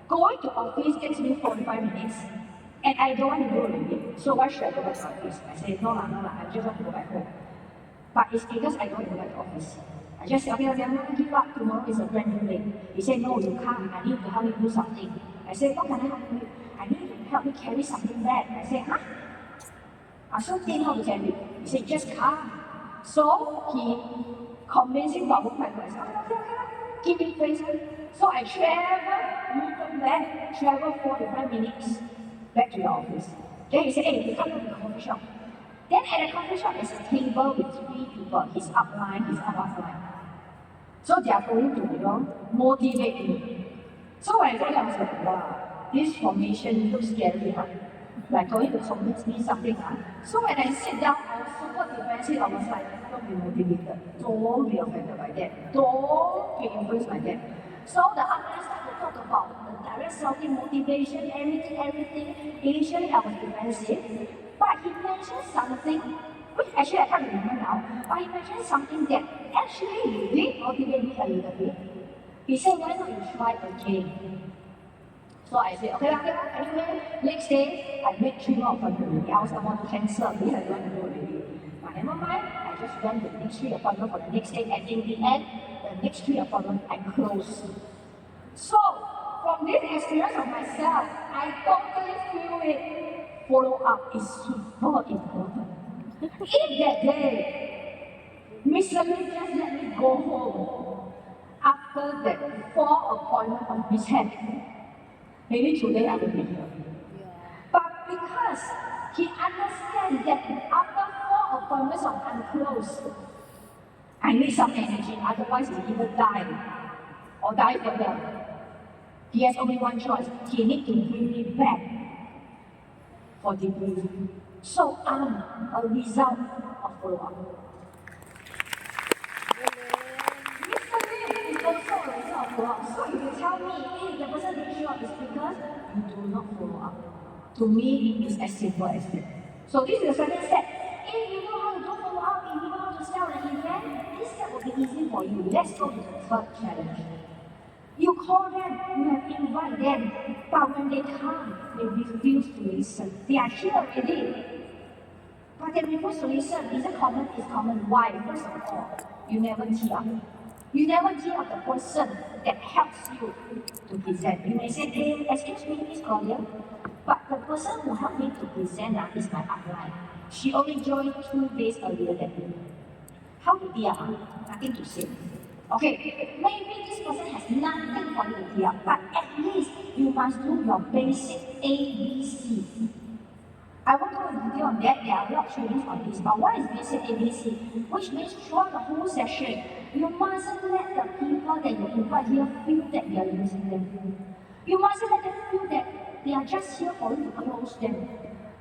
Going to office takes me 45 minutes, and I don't want to go already. So why should I go back to office? I said, no, I just want to go back home. But it's because I don't want to go back to office. I just said, okay, I'm not going to give up. Tomorrow is a brand new day. He said, no, you can't. I need to help you do something. I said, what can I help you do? I need you to help me carry something back. I said, huh? I still think how to carry. He said, just come. So he convinced him about what I said, okay. keep it face. So I travel 45 minutes back to the office. Then he said, hey, we come to the coffee shop. Then at the coffee shop, there's a table with three people. He's upline, he's offline. So they are going to, motivate me. So when I saw that, I was like, wow, this formation looks scary, huh? Like going to convince me something, huh? So when I sit down, I was super defensive. I was like, don't be motivated. Don't be offended by that. Don't be influenced by that. So the upline started to talk about the direct selling motivation, everything. Initially, I was defensive. But he mentioned something, which actually I can't remember now, but he mentioned something that actually did motivate me a little bit. He said, why not you try again? So I said, okay, okay. Anyway, next day, I made 3 more appointments already. I was about to cancel because I don't want to go already. But never mind, I just went the next 3 appointments for the next day, and in the end, the next 3 appointments, I closed. So, from this experience of myself, I totally feel it. Follow up is super important. If that day, Ms. Manila just let me go home after that 4 appointments of mishap, maybe today I will be here. But because he understands that after 4 appointments of unclosed, I need some energy, otherwise he either die or die further. He has only one choice. He needs to bring me back for debriefing. So I'm a result of follow-up. Mr. Lim is also a result of follow-up. So if you tell me, hey, the person didn't show up, it's because you do not follow up. To me, it's as simple as that. So this is the second step. If you know how to do follow-up, if you know how to sell an event, this step will be easy for you. Let's go to the third challenge. You call them, you have invited them, but when they come, they refuse to listen. They are here already, but they refuse to listen. Is it common? It's common. Why? First of all, you never tee up. You never tee up the person that helps you to present. You may say, hey, excuse me, Miss Claudia, but the person who helped me to present is my upline. She only joined 2 days earlier than me. How to tee up? Nothing to say. Okay, maybe this person has nothing for you to tee up, but at least you must do your basic ABC. I won't go into detail on that. There are a lot of trainings on this. But what is basic ABC? Which means throughout the whole session, you mustn't let the people that you invite here feel that they are using them. You mustn't let them feel that they are just here for you to close them.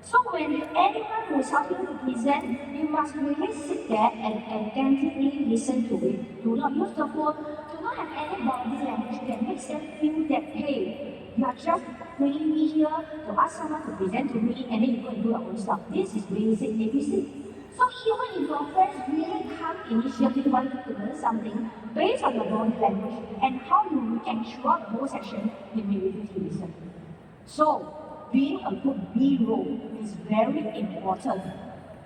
So when anyone who is helping you to present, you must really sit there and attentively listen to it. Do not use the phone. Do not have any body language that makes them feel that, hey, you are just bringing me here to ask someone to present to me and then you go and do your own stuff. This is basic ABC. So even if your friends really come initially want to learn something, based on your body language and how you react throughout the whole session, they may refuse to listen. So, being a good B-role is very important.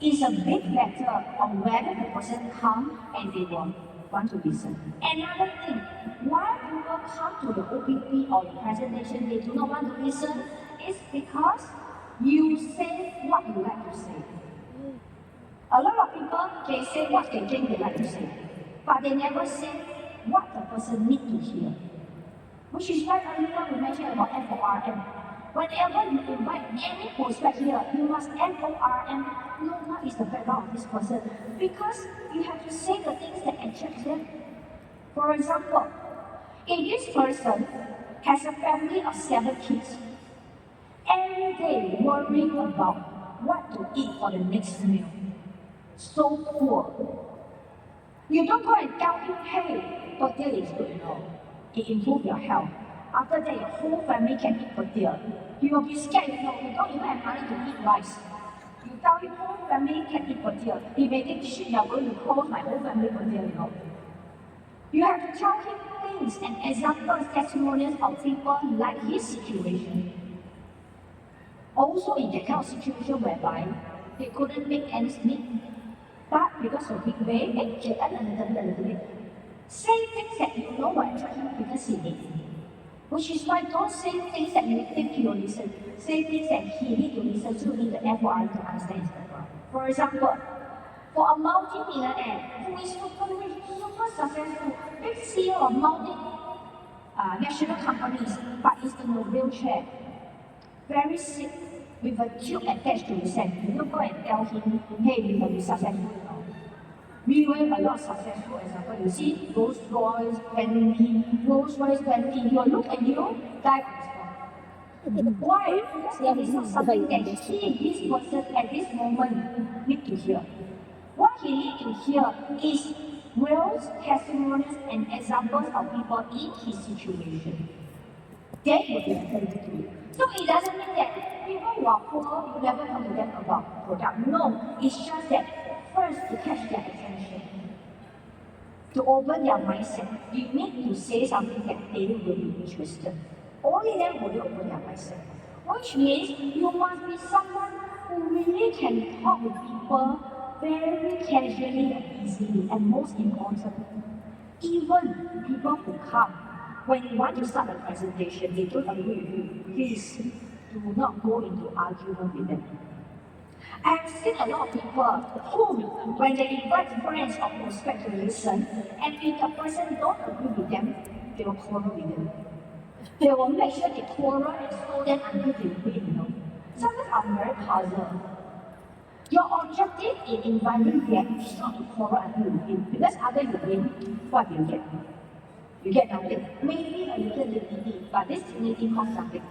It's a big factor on whether the person comes and they want to listen. Another thing, why people come to your OPP or your presentation, they do not want to listen, is because you say what you like to say. A lot of people, they say what they think they like to say, but they never say what the person needs to hear. Which is why earlier we mentioned about FORM. Whenever you invite any prospect here, you must FORM, know what is the background of this person, because you have to say the things that attract them. For example, if this person has a family of 7 kids, every day worrying about what to eat for the next meal, so poor. You don't go and tell him, hey, potato is good, it improves your health. After that, your whole family can eat potato. He will be scared, you don't even have money to eat rice. You tell him whole family can eat potato. He may think, shit, you're going to close my whole family potato, You have to tell him things and examples, testimonials of people like his situation. Also in that kind of situation whereby they couldn't make ends meet, but because of Riway, they earn a little bit. Say things that you know will attract him because he needs. Which is why don't say things that you think he will listen. Say things that he needs to listen to in the FOR to understand his background. For example, For a multi-millionaire who is super rich, super successful, big CEO of national companies, but is in a wheelchair, very sick, with a tube attached to his hand. You don't go and tell him, hey, we will be successful. No. We were a lot successful example. You see, Rolls-Royce, Bentley, Rolls-Royce, Bentley, he will look at you, die on the spot. Why? Because it is not something that this person at this moment need to hear. What he needs to hear is real testimonies and examples of people in his situation. That would be very good. So it doesn't mean that people who are poor, you never talk to them about product. No, it's just that first to catch their attention, to open their mindset, you need to say something that they will be interested. Only then will you open their mindset. Which means you must be someone who really can talk with people very casually and easily. And most important, even people who come, when you want to start a presentation, they don't agree with you, please do not go into argument with them. I've seen a lot of people whom, when they invite friends or prospects to listen, and if the person don't agree with them, they will quarrel with them. They will make sure they quarrel and scold them until they win. Sometimes I'm very puzzled. Your objective in inviting them is not to quarrel until you win, because after you win, what do you get? You get nothing. Maybe a little dignity, but this dignity costs something.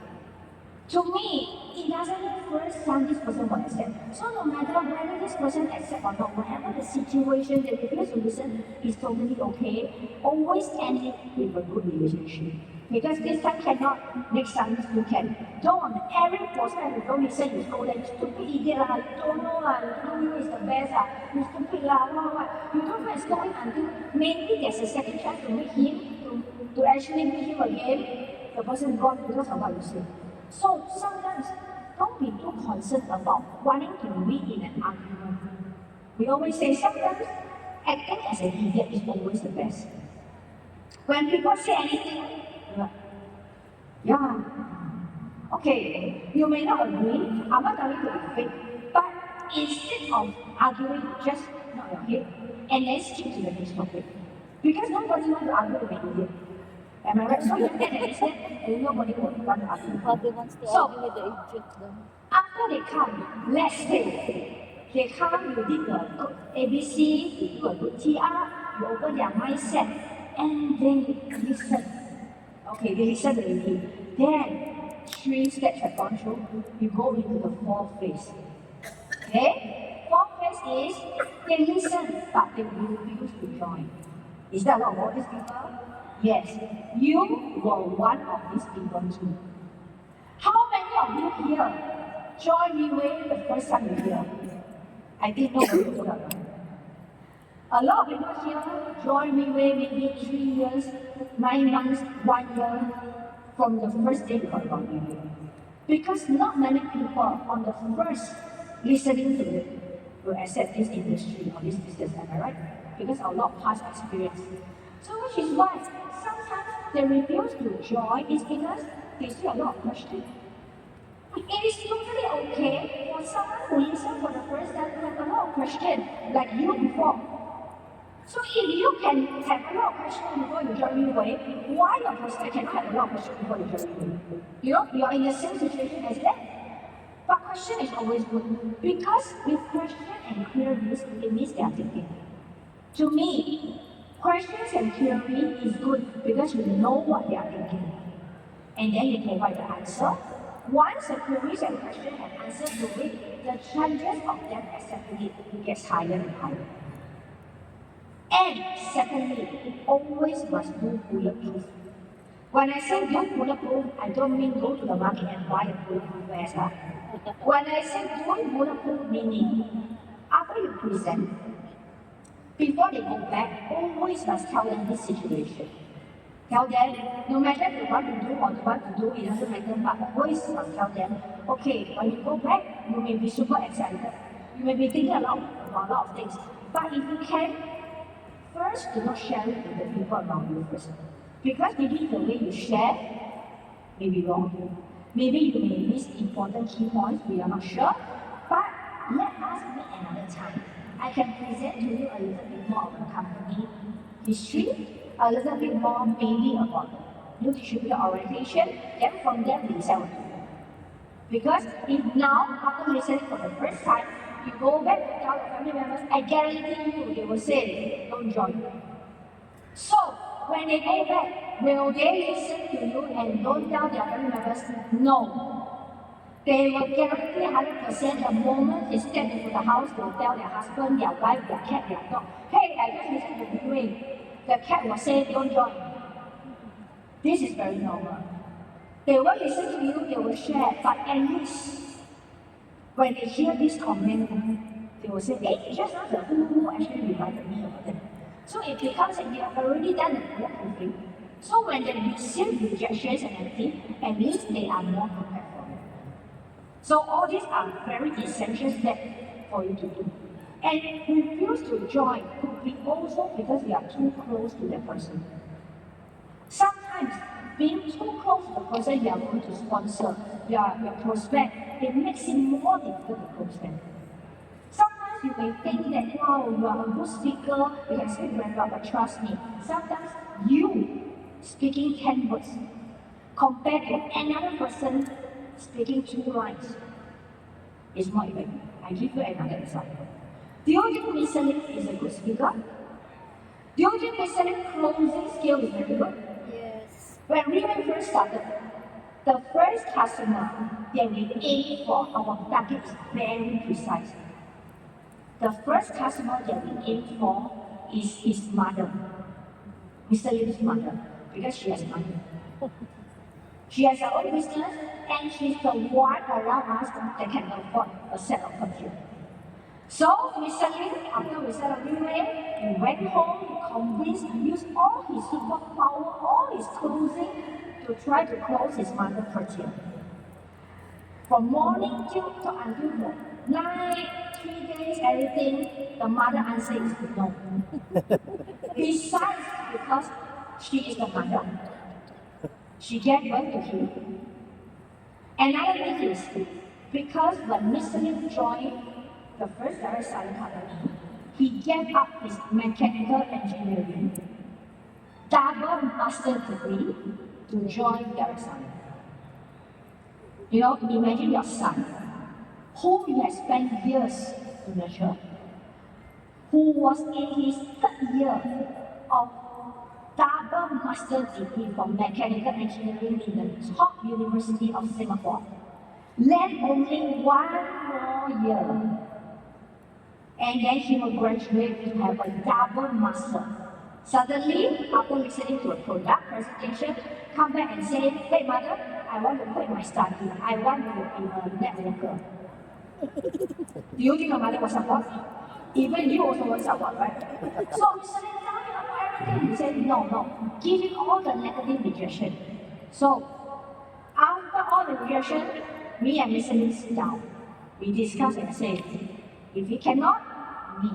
To me, it doesn't mean first time this person will accept. So no matter whether this person accept or not, whatever the situation, they refuse to listen is totally okay. Always end it with a good relationship. Because this time cannot, next time you can. Don't. Every prospect who don't listen, you scold them, stupid idiot lah, you don't know lah, you don't know you is the best lah, you stupid lah, what. You don't go and scold him until maybe there's a second chance to meet him, to actually meet him again, the person gone because of what you say. So sometimes don't be too concerned about wanting to win in an argument. We always say sometimes acting as an idiot is always the best. When people say anything, yeah, okay, you may not agree, I'm not telling you to fake, but instead of arguing, just nod your head and then stick to the next topic. Because nobody wants to argue with an idiot. Am I right? So you get an idiot and nobody will want to argue. Nobody wants to argue with the idiot then. After they come, let's say they come, you did a good ABC, you do a good TR, you open their mindset, and they listen. Okay, they listen already. Then 3 steps have gone through, you go into the 4th phase. Okay? 4th phase is they listen, but they refuse to join. Is that what all these people? Yes, you were one of these people too. How many of you here joined Riway the first time you hear? I think nobody put up. A lot of people here joined Riway maybe 3 years, 9 months, 1 year from the first day you heard about Riway. Because not many people on the first listening to it will accept this industry or this business, am I right? Because a lot of past experience. So which is why sometimes they refuse to join is because they see a lot of questions. It is totally okay for someone who listens for the first time to have a lot of questions like you before. So if you can have a lot of questions before you join Riway, why your prospect cannot have a lot of questions before you join Riway? You are in the same situation as them. But question is always good because with question and queries, it means they are thinking. To me, questions and query is good because you know what they are thinking. And then you can write the answer. Once the queries and questions have answers to it, the chances of them accepting it gets higher and higher. And secondly, always must do bulletproof. When I say do bulletproof, I don't mean go to the market and buy a bulletproof vest. When I say do bulletproof, meaning after you present, before they go back, always must tell them this situation. Tell them, no matter if you want to do or don't want to do, it doesn't matter, but always must tell them, okay, when you go back, you may be super excited. You may be thinking about a lot of things. But if you can, first do not share it with the people around you first. Because maybe the way you share may be wrong. Maybe you may miss important key points, we are not sure. But let us meet another time. I can present to you a little bit more of the company history, a little bit more maybe about new distributor orientation, then from there we sell to you. Because if now, after listening for the first time, you go back to tell your family members, I guarantee you, they will say, don't join. So, when they go back, will they listen to you and don't tell their family members, no? They will guarantee 100% the moment they step into the house, they will tell their husband, their wife, their cat, their dog, hey, I just listened to Riway. The cat will say, don't join. This is very normal. They will listen to you, they will share, but at least when they hear this comment, they will say, hey, just now the who actually reminded me of them. So it becomes that you have already done the work with you. So when they receive rejections and everything, at least they are more prepared for it. So all these are very essential steps for you to do. And refuse to join could be also because we are too close to the person. Sometimes being too close to the person you are going to sponsor, your prospect, it makes it more difficult to close them. Sometimes you may think that, wow, you are a good speaker, you can speak very well, but trust me, sometimes you speaking 10 words compared to another person speaking 2 lines is more effective. I give you another example. Do you think Ms. Lim is a good speaker? Do you think Ms. Lim's closing skill is very good? Yes. When Riway first started, the first customer that we aim for, our target is very precise. The first customer that we aim for is his mother, Mr. Lim's mother, because she has money. She has her own business, and she's the one around us that can afford a set of perfume. So, Mr. Lim, after we set up Riway, he went home, he convinced, he used all his superpower, all his closing to try to close his mother purchase. From morning till until the night, 3 days, everything, the mother answer is no. Besides, because she is the mother, she gave birth to him. Another thing is, because when Mr. Lim joined the first direct selling company, he gave up his mechanical engineering double master degree to join direct selling. You know, imagine your son, whom you have spent years to nurture, who was in his 3rd year of double master degree from mechanical engineering in the top university of Singapore, left only 1 more year, and then he will graduate to have a double master. Suddenly, after listening to a product presentation, come back and say, hey mother, I want to quit my study. I want to be a networker. Do you think the mother will support? Even you also will support, right? So Mr. Lim tell you about everything. He said, no, give him all the negative rejection. So after all the rejection, me and Mr. Lim sit down. We discuss and say, if he cannot, me.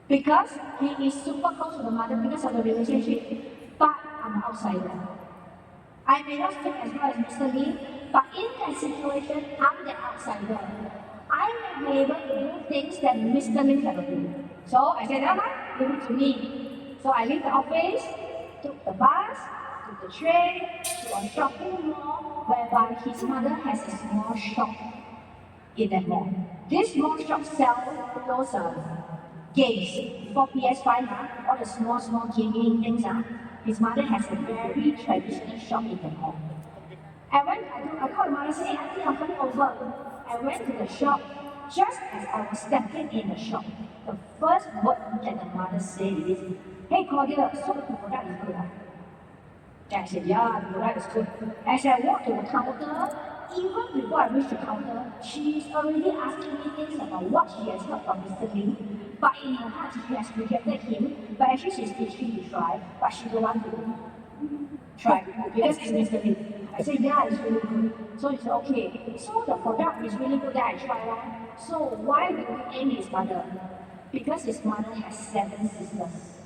Because he is super close to the mother because of the relationship, but I'm an outsider. I may not speak as well as Mr. Lee, but in that situation, I'm the outsider. I may be able to do things that Mr. Lee cannot do. So I said, Alright, give it to me. So I leave the office, took the bus, took the train to a shopping mall whereby his mother has a small shop in that mall. This small shop sells those games for PS5, all the small gaming things. His mother has a very traditional shop in the mall. I called mother and said, hey, auntie, I'm coming over. I went to the shop. Just as I was stepping in the shop, the first word that the mother said is, hey Claudia, so the product is good. Then I said, yeah, the product is good. As I walked to the counter, even before I reached the counter, she is already asking me things about what she has heard from Mr. Lee. But in her heart, she has rejected him. But actually, she's teaching to try, but she don't want to try because it's Mr. Lee. I said, yeah, it's really good. So he said, okay. So the product is really good that I try one. So why do we aim his mother? Because his mother has 7 sisters.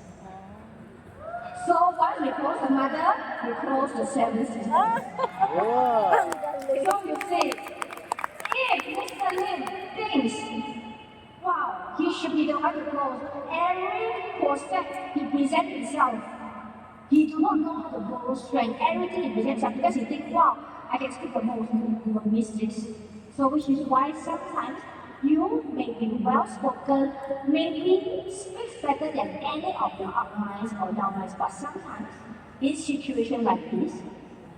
So once we close the mother, we close the 7 sisters. Ang galing. So you see, if Mr. Lim thinks, wow, he fact, he presents himself. He do not know how to borrow strength. Everything he presents himself because he think, wow, I can speak the most, you will miss this. So which is why sometimes you may be well spoken, maybe speak better than any of your uplines or downlines, but sometimes in situations like this,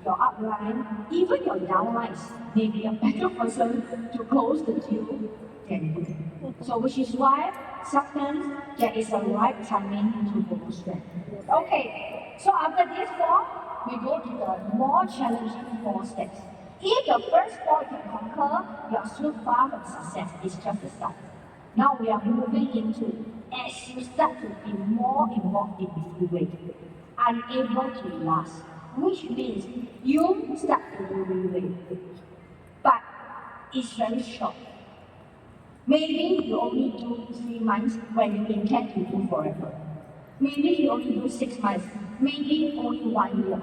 your upline, even your downlines may be a better person to close the deal than you. So which is why sometimes there is a right timing to borrow strength. Okay, so after this four, we go to the more challenging four steps. If the first four you can conquer, you are still far from success. It's just the start. Now we are moving into as you start to be more involved in this way, unable to last, which means you start to do relay, but it's very short. Maybe you only do 3 months when you intend to do forever. Maybe you only do 6 months, maybe only 1 year.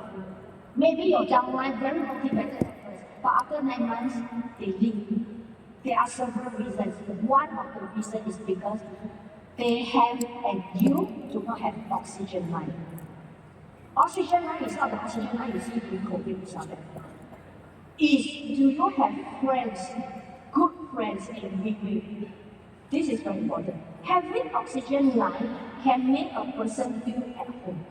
Maybe your downline very motivated at first, but after 9 months, they leave. There are several reasons. One of the reasons is because they have and you do not have oxygen line. Oxygen line is not the oxygen line you see in COVID is not that. Is do you have friends, good friends in Riway? This is very important. Having oxygen line can make a person feel at home.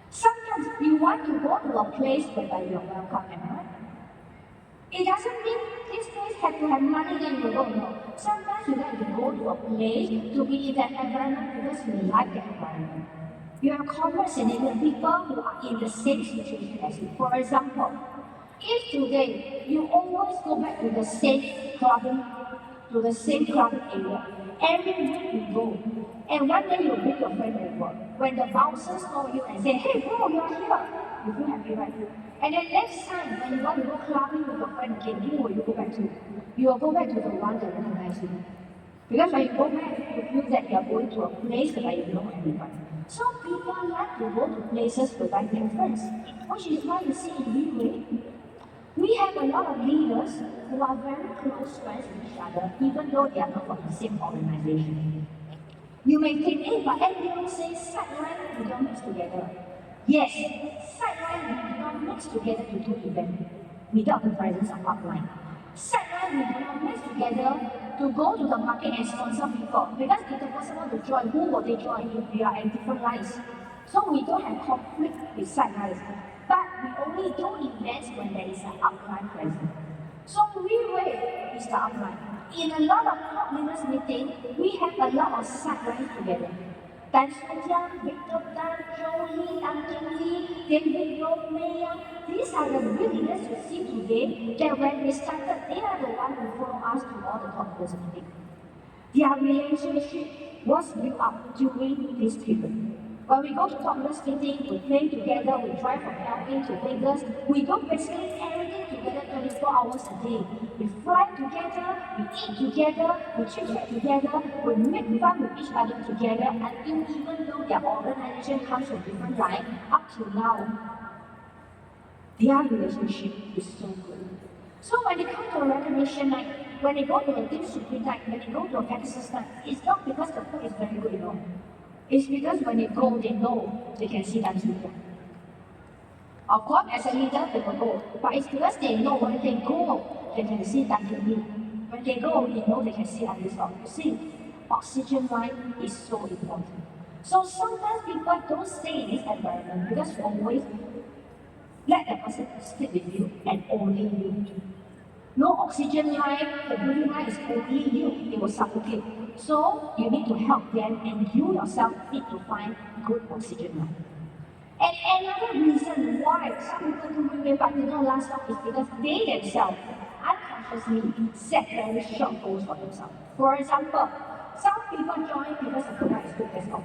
Sometimes you want to go to a place whereby you're welcome, am I right? It doesn't mean this place have to have money then you go. No. Sometimes you like to go to a place to be in that environment because you like the environment. You are conversing with people who are in the same situation as you. For example, if today you always go back to the same clubbing area, every week you go, and one day you bring your friend over. When the bouncers call you and say, hey bro, you are here, you feel happy, right? And then next time when you want to go clubbing with your friend again, who will you go back to? You will go back to the one that recognizes you. Because when you go back, you feel that you are going to a place where you know everybody. So people like to go to places where they have friends, which is why you see in Riway, we have a lot of leaders who are very close friends with each other, even though they are not from the same organization. You may think, hey, but everyone says sideline, we don't mix together. Yes, sideline, we do not mix together to do event without the presence of upline. Sideline, we do not mix together to go to the market and sponsor people. Because if the person want to join, who will they join if we are at different lines? So we don't have conflict with sidelines. But we only do events when there is an upline present. So Riway is the upline. In a lot of top leaders meeting, we have a lot of sidelines together. Tan Sujang, Victor Tan, Jolie, Tan Kim Lee, David Yong, Maya, these are the big leaders you see today that when they started, they are the ones who follow us to all the top leaders meeting. Their relationship was built up during this period. When we go to topless meeting, we play together, we drive from LA to Vegas, we do basically everything together 24 hours a day. We fly together, we eat together, we chit chat together, we make fun with each other together until even though their organization comes from different line, up till now, their relationship is so good. So when they come to a recognition night, when they go to a team supreme night, when they go to a Pegasus night, it's not because the food is very good, you know. It's because when they go, they know they can see dance with them. Of course, as a leader, they will go. But it's because they know when they go, they can see dance with me. When they go, they know they can see others. You see, oxygen line is so important. So sometimes people don't stay in this environment because you always let the person stick with you and only you. No oxygen line, the breathing line is only you, it will suffocate. So you need to help them and you yourself need to find good oxygen line. And another reason why some people do remain but do not last long is because they themselves unconsciously set very short goals for themselves. For example, some people join because the product is good, that's all.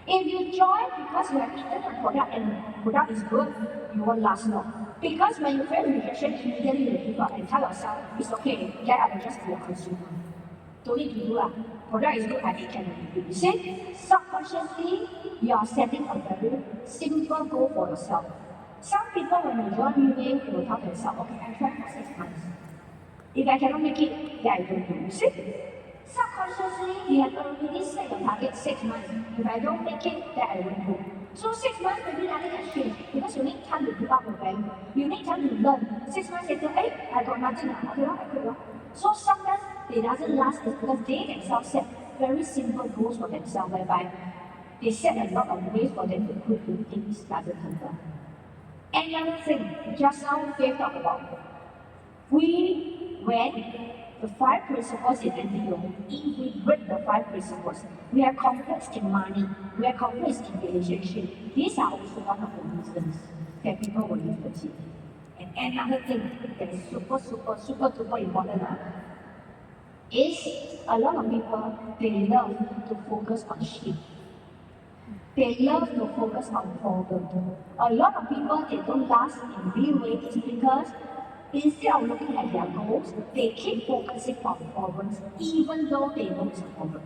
If you join because you have eaten a product and the product is good, you won't last long. Because when you face rejection, immediately you give up and tell yourself, it's okay, then I will just be a consumer. Don't need to do that. Product is good, I eat can be. You see, subconsciously, you are setting a very simple goal for yourself. Some people, when they join Riway, they will tell themselves, okay, I try for 6 months. If I cannot make it, then I don't do. You see? Subconsciously, we have already set your target 6 months. If I don't make it, then I won't go. So 6 months, maybe nothing has changed because you need time to build up your value. You need time to learn. 6 months later, hey, I got nothing. Okay, I quit. So sometimes it doesn't last is because they themselves set very simple goals for themselves, whereby they set a lot of ways for them to quit if things doesn't turn well. Another thing, just now Faith talked about, we when the five principles in NDO, if we break the five principles, we are conflicts in money, we are conflicts in relationship. These are also one of the reasons that people will leave the team. And another thing that is super important is a lot of people they love to focus on shit. They love to focus on problem. A lot of people they don't last in Riway is because instead of looking at their goals, they keep focusing on problems even though they know it's a problem.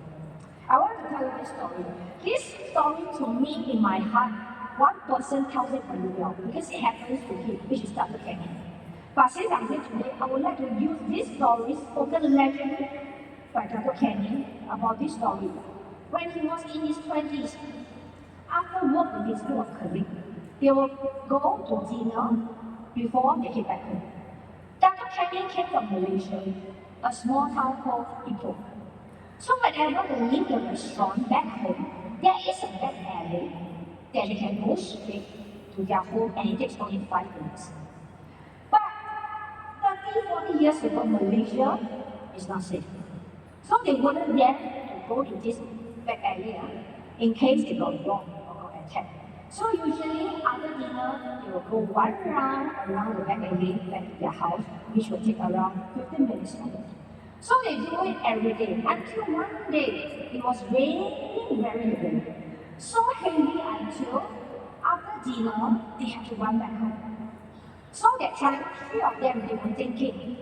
I want to tell you this story. This story to me in my heart, one person tells it very well because it happens to him, which is Dr. Kenny. But since I'm here today, I would like to use this story, spoken legend by Dr. Kenny, about this story. When he was in his 20s, after work with his group of colleagues, they will go to dinner before they head back home. Dr. Kenny came from Malaysia, a small town called Ipoh. So whenever they leave the restaurant back home, there is a back alley that they can go straight to their home and it takes only 5 minutes. But 30, 40 years ago, Malaysia is not safe. So they wouldn't dare to go to this back alley in case they got robbed or got attacked. So usually after dinner, they will go one round around the back alley back to their house, which will take around 15 minutes only. So they do it every day until one day it was raining very heavily. So heavy until after dinner they had to run back home. So that time, three of them they were thinking,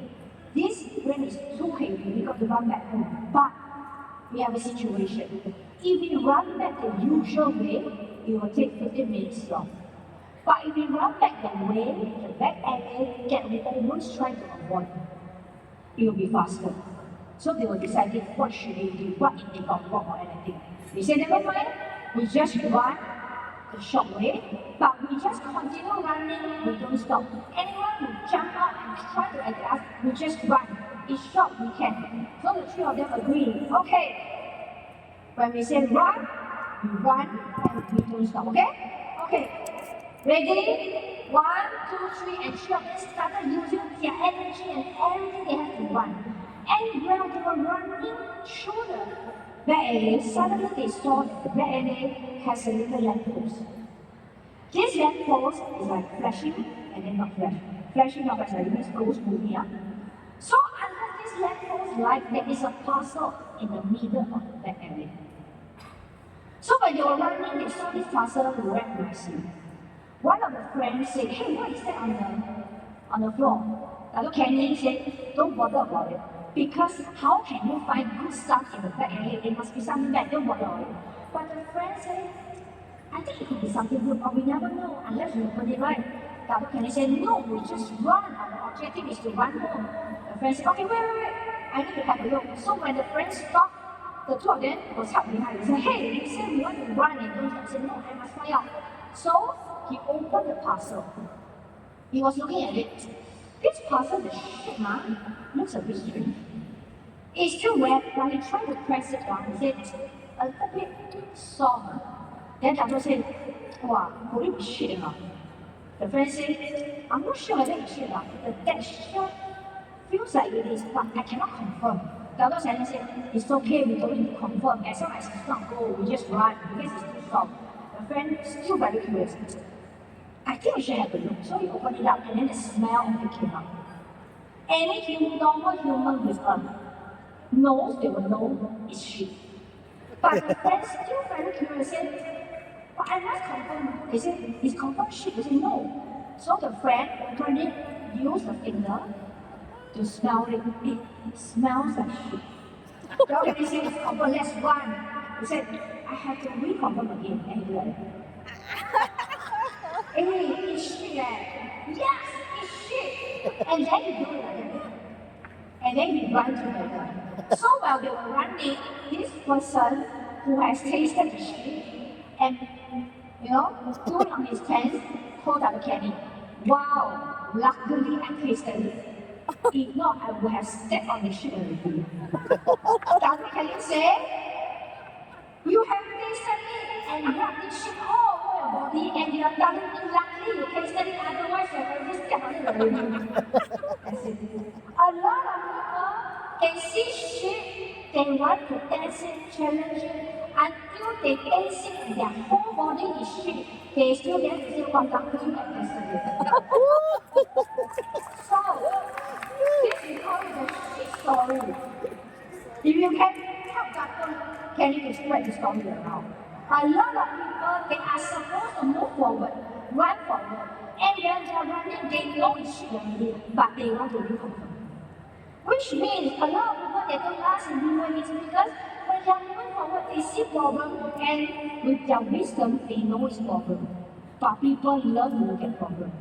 this rain is too heavy, we got to run back home. But we have a situation. If we run back the usual way, it will take 15 minutes long. But if we run back the way, the back alley that we always try to avoid, it will be faster. So they were deciding what should they do, what if they got robbed or anything. They said, never mind, we just run the short way, but we just continue running, we don't stop. Anyone who jump out and try to attack us, we just run. It's short, we can. So the three of them agree, okay. When we say run, we run and we don't stop, okay? Okay. Ready? 1, 2, 3, and three of them started using their energy and everything they had to run. And while they were running through the back alley, suddenly they saw that the back alley has a little lamppost. This lamppost is like flashing and then not flashing. Flashing, not flashing, it means ghost movie. So under this lamppost light, there is a parcel in the middle of the back alley. So when they were running, they saw this parcel wrapped nicely. One of the friends said, hey, what is that on the floor? Dr. Kenny said, don't bother about it. Because how can you find good stuff in the back alley? There must be something bad, don't bother about it. But the friend said, I think it could be something good, but we never know unless we open it right. Dr. Kenny said, no, we just run. Our objective is to run home. The friend said, okay, wait. I need to have a look. So when the friend stopped, the two of them was up behind. They said, hey, you said we want to run and don't stop. I said, no, I must find out. So he opened the parcel. He was looking at it. This parcel, the shape looks a bit strange. It's still wet, but he tried to press it down. He said, a little bit soft. Then Dr. said, wow, could it be shit enough? The friend said, I'm not sure whether it's shit enough. The texture feels like it is, but I cannot confirm. Dr. Sally said, it's okay, we don't need to confirm. As long as it's not gold, we just run because it's too soft. The friend still very curious. I think we should have a look. So he opened it up and then the smell of it came out. Any normal human with a nose, they will know it's shit. But the friend still very curious said, but I must confirm. He said, it's confirmed shit. He said, no. So the friend opened it, used the finger to smell it. It smells like shit. Dr. He said, it's confirmed, let's run. He said, I have to reconfirm again. And he did. Hey, it's shit. Yes, it's shit. And then he do it again. and then we run together. So while they were running, this person who has tasted the shit and pulled on his pants, told our caddy, wow, luckily I tasted it. If not, I would have stepped on the shit already. Dr. Kelly said, you have tasted it and rubbed this shit all over your body and you are telling me luckily you tasted it, otherwise you have already stepped on it already. That's it. A lot of people, they see shit, they want to test it, challenge it, until they taste it and their whole body is shit. They still get to say, well, luckily I tasted it. So, this is called the shit story. If you can help Dr. Kenny to spread the story around. A lot of people, they are supposed to move forward, run forward. And when they are running, they know it's shit already, but they want to be comfortable. Which means a lot of people, they don't last in Riway. It's because when they are moving forward, they see problem, and with their wisdom, they know it's problem. But people love to look at problem.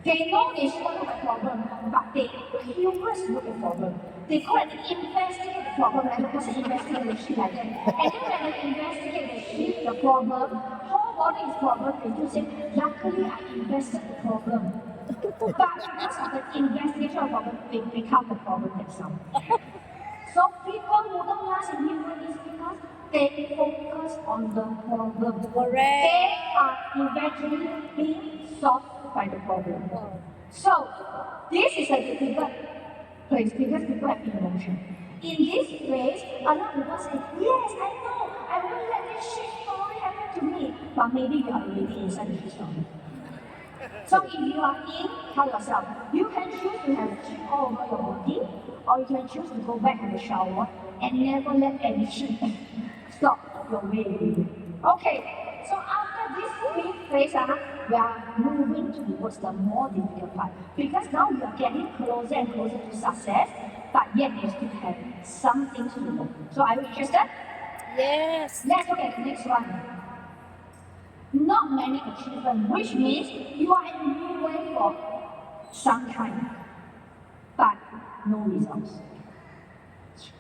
They know they shouldn't look at problem, but they humorous look at problem. They call it investigate the problem, like the person investigating the shit like that. And then when they investigate the shit, the problem, whole body is problem, they just say, luckily I invested the problem. But because of the investigation of problem, they become the problem themselves. So people who don't last in human is because they focus on the problem. Correct. They are eventually being solved by the problem. So this is a difficult place because people have emotion. In this place, a lot of people say, yes, I know, I won't let this shit story happen to me. But maybe you are already inside the shit story. So if you are in, tell yourself, you can choose to have shit all over your body, or you can choose to go back in the shower and never let any shit stop your way. Okay, so after this big phase, we are moving towards the more difficult part. Because now we are getting closer and closer to success, but yet we still have some things to do. So are you interested? Yes. Let's look at the next one. Not many achievements, which means you are in new way for some time, but no results.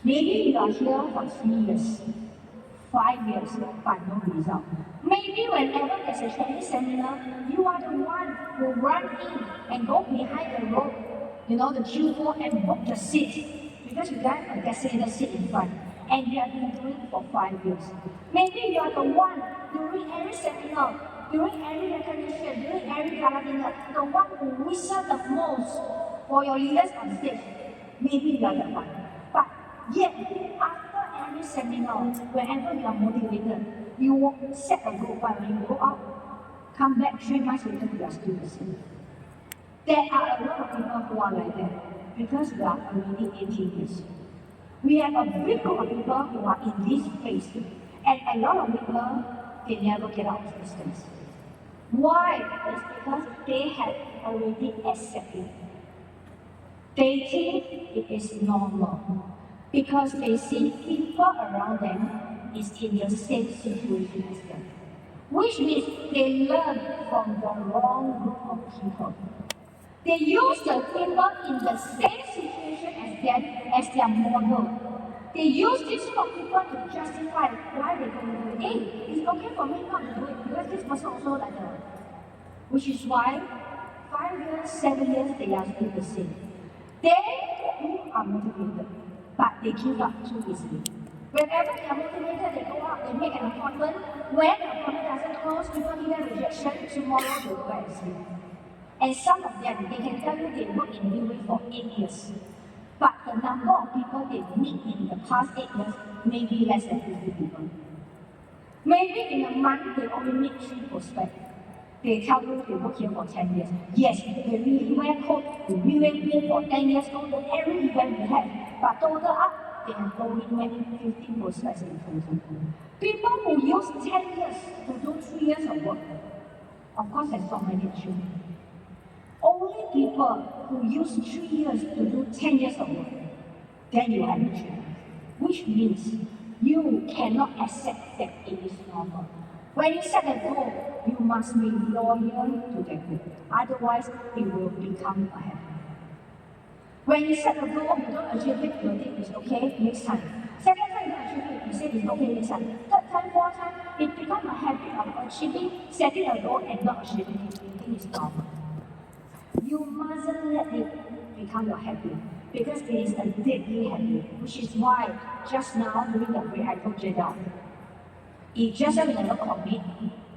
Maybe you are here for 3 years, 5 years, but no result. Maybe whenever there's a training seminar, you are the one who run in and go behind the rope, the queue and book the seat because you got a designated seat in front. And you have been doing it for 5 years. Maybe you are the one during every seminar, during every recognition, during every gala dinner, the one who whistle the most for your leaders on stage. Maybe you are the one. But yet, after every seminar, whenever you are motivated, you will set a goal. But when you go out, come back 3 months later, you are still the same. There are a lot of people who are like that because we are already 18 years. We have a big group of people who are in this phase, and a lot of people, they never get out of this phase. Why? It's because they have already accepted. They think it is normal because they see people around them is in the same situation as them. Which means they learn from the wrong group of people. They use the people in the same situation as them as their model. They use this group of people to justify why they don't do it. Hey, it's okay for me not to do it because this person also like that. Which is why 5 years, 7 years, they are still the same. They are motivated, but they give up too easily. Whenever they are motivated, they go out, they make an appointment. When the appointment doesn't close, people give them rejection, tomorrow they go back and sleep. And some of them, they can tell you they work in Riway for 8 years. But the number of people they meet in the past 8 years may be less than 50 people. Maybe in a month they only meet 3 prospects. They tell you they work here for 10 years. Yes, they really wear coat, they really been for 10 years, go to every event we have. But total up, they have only met 15 prospects in total. People who use 10 years to do 3 years of work, of course there's not many achievements. Only people who use 3 years to do 10 years of work, then you have achievement. Which means you cannot accept that it is normal. When you set a goal, you must be loyal to that goal. Otherwise, it will become a habit. When you set a goal, you don't achieve it, you think it's okay, next time. Second time you don't achieve it, you say it's okay, next time. Third time, fourth time, it becomes a habit of achieving, setting a goal and not achieving it. You think it's normal. You mustn't let it become your habit because it is a deadly habit, which is why just now during the break I told Jada, if just you never commit,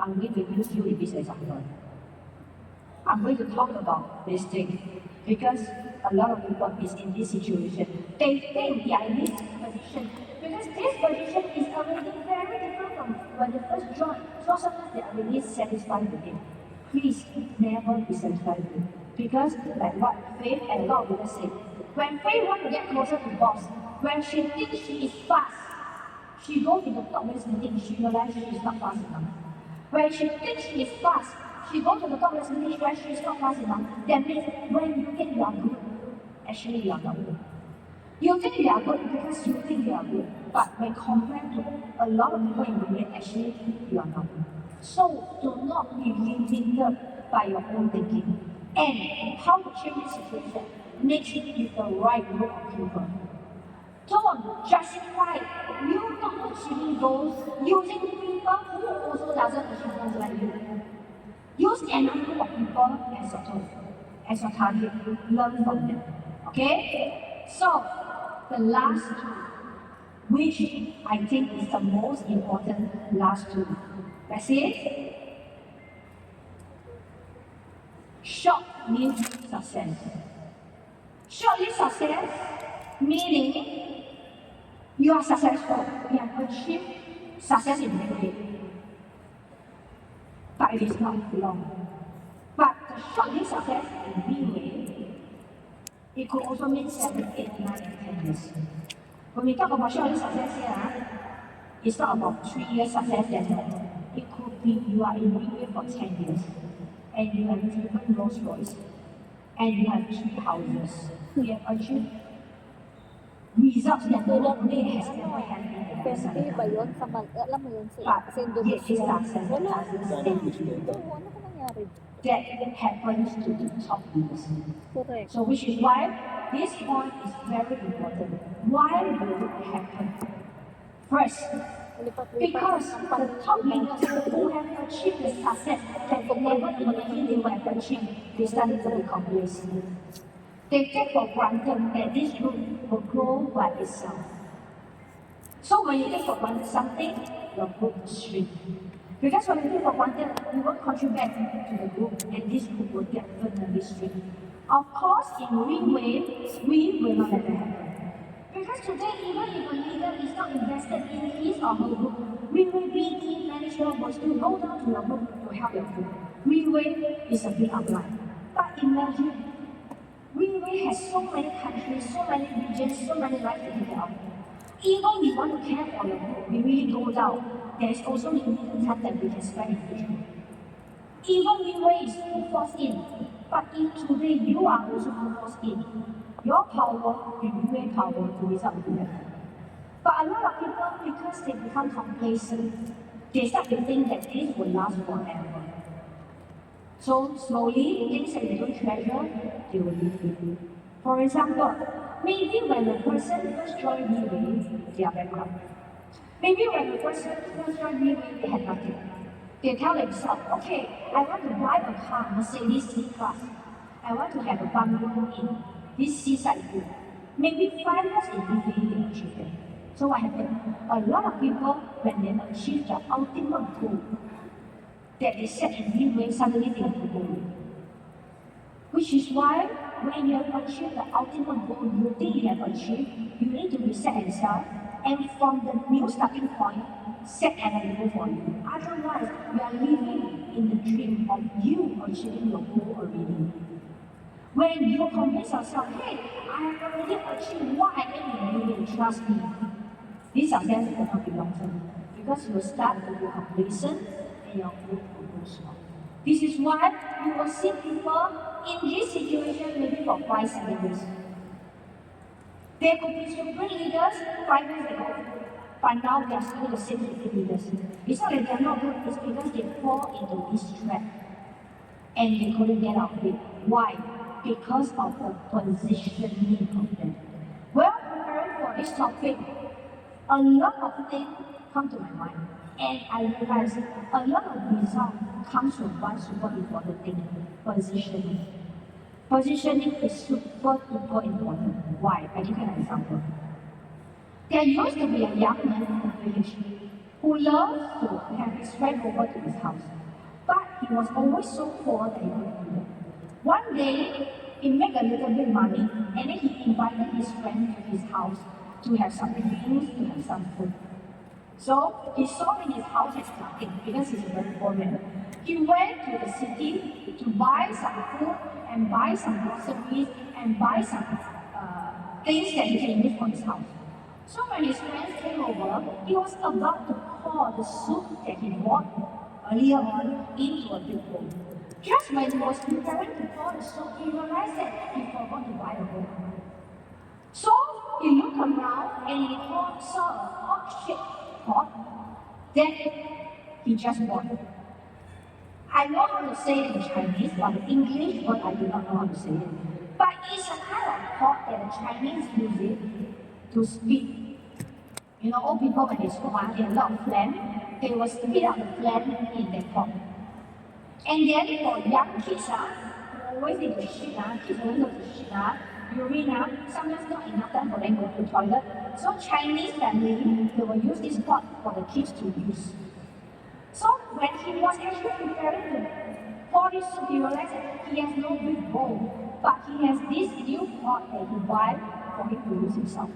I'm going to use you in this example. I'm going to talk about this thing because a lot of people is in this situation. They think they are in this position because this position is already very different from when they first joined. So sometimes they are really satisfied with it. Please never be satisfied with it. Because like what Faith and a lot of people say, when Faith wants to get closer to boss, when she thinks she is fast, she goes to the top meeting, she realizes she is not fast enough. When she thinks she is fast, she goes to the top meeting where she is not fast enough. That means when you think you are good, actually you are not good. You think you are good because you think you are good. But when compared to a lot of people in the world, actually you are not good. So do not be limited by your own thinking. And how to change this situation? Mix it with the right group of people. Don't justify you not achieving goals using people who also doesn't achieve goals like you. Use another group of people as your tool, as your target. Learn from them. Okay? So the last two, which I think is the most important last two. That's it. Short-lived success. Short-lived success meaning you are successful, you have achieved success in many ways, but it is not long. But the short-lived success in Riway, it could also mean 7, 8, 9, and 10 years. When we talk about short-lived success here, it's not about 3 years success, that's all. It could be you are in Riway for 10 years, and you have driven Rolls Royce, and you have 3 houses. You have achieved results that nobody has ever had in their Pwede ba life. yun? Alam mo yun sila? But Kasi yet Indonesia. it's not said Wala. others Oo, ano ka nangyari? that happens to the top leaders. Correct. So which is why this point is very important. Why will it happen? First, Lipat-lipat because ang the top leaders who have achieved the success that they never imagined they would have achieved, they started to be complacent. They take for granted that this group will grow by itself. So when you take for granted something, your group will shrink. Because when you take for granted, you won't contribute back to the group, and this group will definitely shrink. Of course, in Riway, we will not let that happen. Because today, even if a leader is not invested in his or her group, Riway BT management will still go down to your group to help your group. Riway is a big outline. But imagine Riway has so many countries, so many regions, so many lives to take care of. Even we want to care for your group, we really go down. There is also limited time that we can spend in each group. Even Riway is forced in, but if today you are also forced in, your power and Riway power will result in better. But a lot of people, because they become complacent, they start to think that this will last forever. So slowly, things that they don't treasure, they will leave you. For example, maybe when a person first joined Riway, they are bankrupt. Maybe when a person first joined Riway, they have nothing. They tell themselves, okay, I want to buy a car, Mercedes C-Class. I want to have a bungalow in this seaside view. Maybe 5 years in Riway, they achieve it. So what happened? A lot of people, when they achieve their ultimate goal, that they set in Riway, suddenly they have to go away. Which is why when you have achieved the ultimate goal you think you have achieved, you need to reset yourself and from the new starting point, set another goal for you. Otherwise, you are living in the dream of you achieving your goal already. When you convince yourself, hey, I have already achieved what I aim in Riway, trust me, this success will not be long term because you will start to be complacent and your group will go small. This is why you will see people in this situation maybe for 5, 7 years. They could be supreme leaders 5 years ago, but now they are still the same supreme leaders. It's not that they are not good, it's because they fall into this trap and they couldn't get out of it. Why? because of the positioning of them. Well, preparing for this topic, a lot of things come to my mind, and I realize a lot of result comes from one super important thing: positioning. Positioning is super duper important. Why? I give you an example. There used to be a young man in the village who loved to have his friend over to his house, but he was always so poor that he couldn't do that. One day, he made a little bit money, and then he invited his friend to his house to have some drinks, to have some food. So he saw in his house has nothing because he's a very poor man. He went to the city to buy some food and buy some groceries and buy some things that he can use for his house. So when his friends came over, he was about to pour the soup that he bought earlier on into a big bowl. Just when he was preparing to pour the soup, he realized that he forgot to buy a bowl. So he looked around and he saw a hot-shaped pot. Then he just bought it. I know how to say it in Chinese, but the English word I do not know how to say it. But it's a kind of pot that the Chinese use it to speak. You know, old people when they smoke, they have a lot of phlegm, they will spit out the phlegm in their pot. And then for young kids, who always need to shit, kids always need to shit, urine, sometimes not enough time for them to go to the toilet. So Chinese family, they will use this pot for the kids to use. So when he was actually preparing to pour this soup, he realized that he has no big bowl, but he has this new pot that he buy for him to use himself.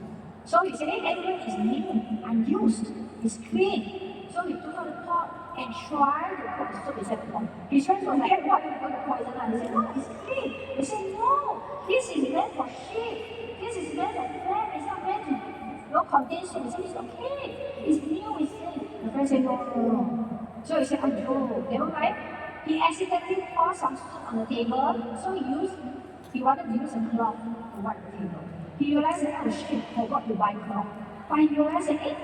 So he said, hey, anyway, it's new, unused, it's clean. So he took out the pot and tried to put the soup inside the pot. His friends were like, hey, what, you put the poison on? He said, no, it's clean. He said, no, this is meant for sheep. This is meant for plant. It's not meant to contain soup. He said, it's okay. It's new, it's clean. The friend said, no, no, no. So he said, oh, never mind. He accidentally poured some soup on the table. So he wanted to use a cloth to wipe the table. He realized that, oh shit, forgot to buy cloth. But he realized that,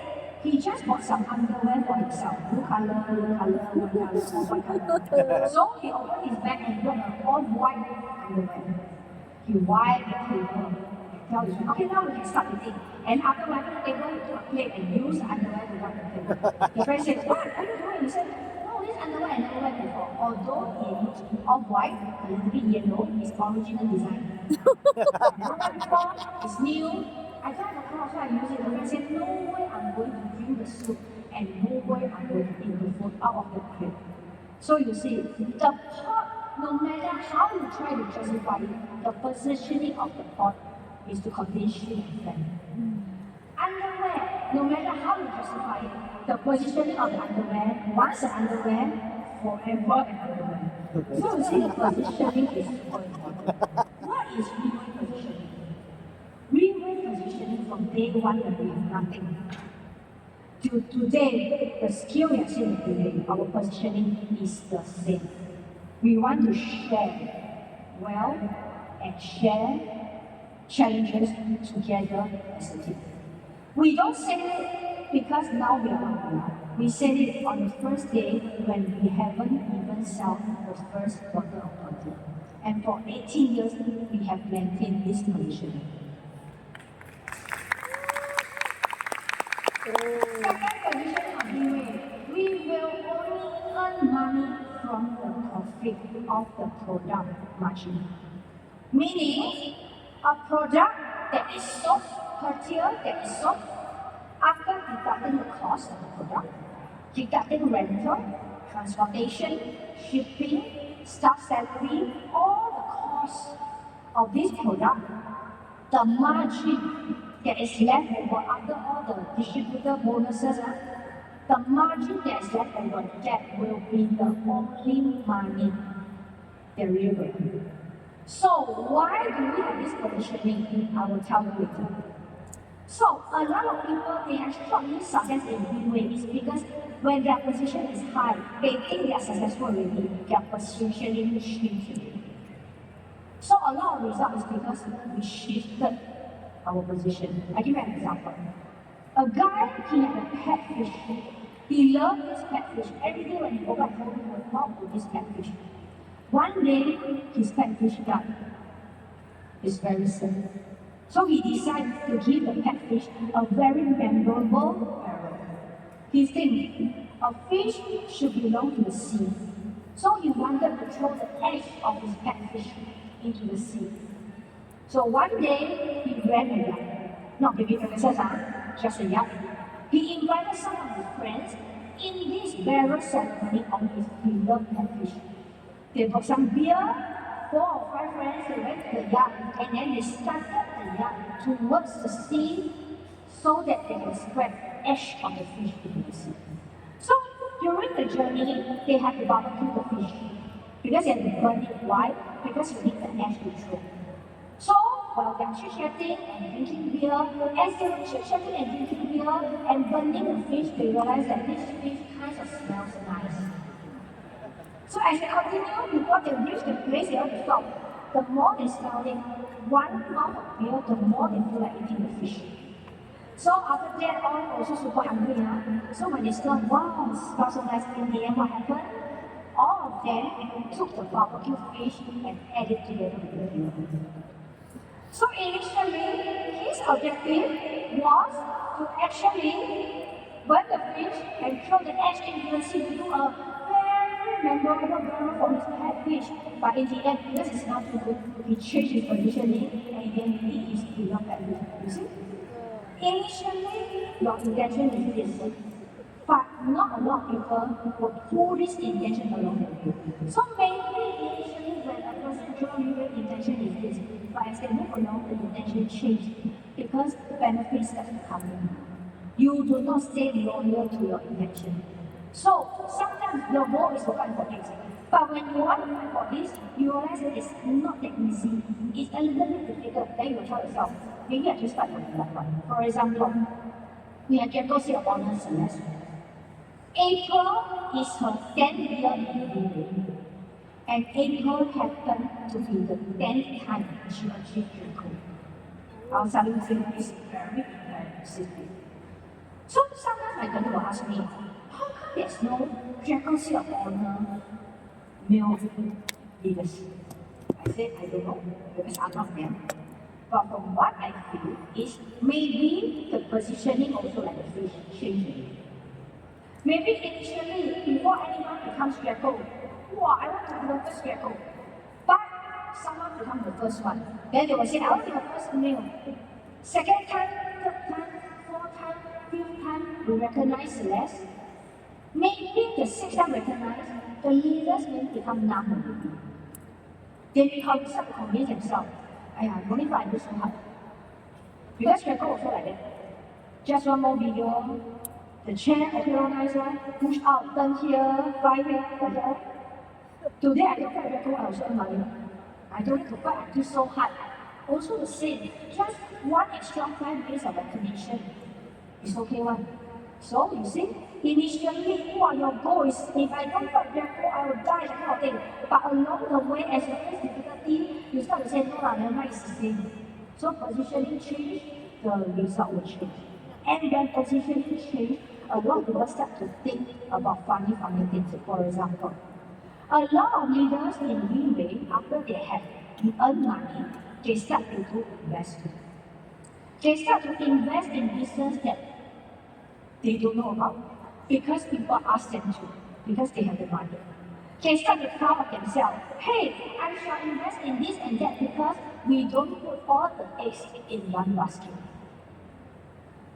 he just bought some underwear for himself. Blue color, white color. So he opened his bag and got an all-white underwear. He wiped the table and tell his friend, okay, now we can start eating. And after wiping the table, he took a plate and used the underwear to wipe the table. The friend said, what are you doing? He said, no, this underwear I never wear before. Although it looks off-white, a little bit yellow, it's original design. Never wear before, it's new. I don't have a cloth, so I use it. The friend said, no way I'm going to drink the soup and no way I'm going to eat the food out of the plate. So you see, the pot, no matter how you try to justify it, the positioning of the pot is to contain shit and fat. Underwear, no matter how you justify it, the positioning of the underwear, once the underwear, forever an underwear. So you see, the positioning is super important. What is Riway positioning? Riway positioning from day one when we have nothing. To today, the skill we are seeing today, our positioning is the same. We want to share wealth and share challenges together as a team. We don't say it because now we are what we are. We said it on the first day when we haven't even sold the first bottle of content. And for 18 years, we have maintained this position. Second position of Riway, we will only earn money from the profit of the product margin. Meaning, a product that is sold per tier, that is sold after deducting the cost of the product, deducting rental, transportation, shipping, staff salary, all the costs of this product, the margin that is left over after all the distributor bonuses, the margin that is left over, that will be the only money that we will earn. So why do we have this positioning? I will tell you later. So a lot of people, they have short-lived success in Riway is because when their position is high, they think they are successful already, their positioning shrinks already. So a lot of results is because we shifted our position. I give you an example. A guy, he had a pet fish. He loved this pet fish. Every day when he go back home, he would talk to this pet fish. One day, his pet fish died. It's very simple. So he decided to give the pet fish a very memorable barrel. He thinks a fish should belong to the sea. So he wanted to throw the egg of his pet fish into the sea. So one day he ran a yacht. Not baby princess, just a yacht. He invited some of his friends in this barrel ceremony on his beloved pet fish. They bought some beer, 4 or 5 friends, they went to the yacht, and then they started the yacht towards the sea so that they can spread ash on the fish into the sea. So during the journey, they had to barbecue the fish because they had to burn it. Why? Because you need the ash to throw. So while they are chit-chatting and drinking beer, as they were chit-chatting and drinking beer and burning the fish, they realized that this fish kind of smells nice. So as they continue, before they reach the place they want to stop, the more they smell it, one mouth of beer, the more they feel like eating the fish. So after that, all also super hungry. So when they smell, wow, it smells so nice. In the end, what happened? All of them took the barbecue fish and added together with the beer. So initially, his objective was to actually burn the fish and throw the ash into the sea to do a very memorable barrel for his pet fish. But in the end, because it's not too good, he changed his positioning and then he is beloved pet fish. You see? Initially, your intention is this, but not a lot of people will pull this intention along with you. So maybe initially when a person draw you, the intention is this, but as they move along, the intention changes because the benefits start to come in. You do not stay loyal to your intention. So sometimes your goal is to fight for this. But when you want to fight for this, you realize that it's not that easy. It's a little bit difficult. Then you tell yourself, maybe I just fight for the one. For example, we have Jacob's Year of Honor Celeste. April is her 10th year in Riway. And April happened to be the 10th time she achieved Draco. Our something is very specific. So sometimes my colleague will ask me, how come there's no Jacob's Year of Honor male leaders? I said, I don't know, because I'm not them. But from what I feel is maybe the positioning also like the fish changing. Maybe initially, before anyone becomes Draco, wow, I want to be the first Draco. But someone becomes the first one. Then they will say, I want to be the first male. Second time, third time, fourth time, fifth time, we recognize Celeste. Maybe the sixth time recognized, the leaders may become numb. They become start to convince themselves, no need to do so hard. Because Draco also like that. Just one more video, the chair okay nice one, push out, turn here, fly here, like that. Today I don't fight Draco, I also earn money. I don't need to fight until so hard. Also the same, just one extra 5 days of recognition. It's okay one. So you see, initially, your goal is if I don't fight Draco, I will die, that kind of thing. But along the way, as you face difficulty, you start to say, no, never mind, it's the same. So positioning change, the result will change. And when positioning change, a lot of people start to think about funny things. For example, a lot of leaders in Riway, after they have earned money, they start to do investment. They start to invest in business that they don't know about because people ask them to, because they have the money. They start to proud of themselves. Hey, I shall invest in this and that because we don't put all the eggs in one basket.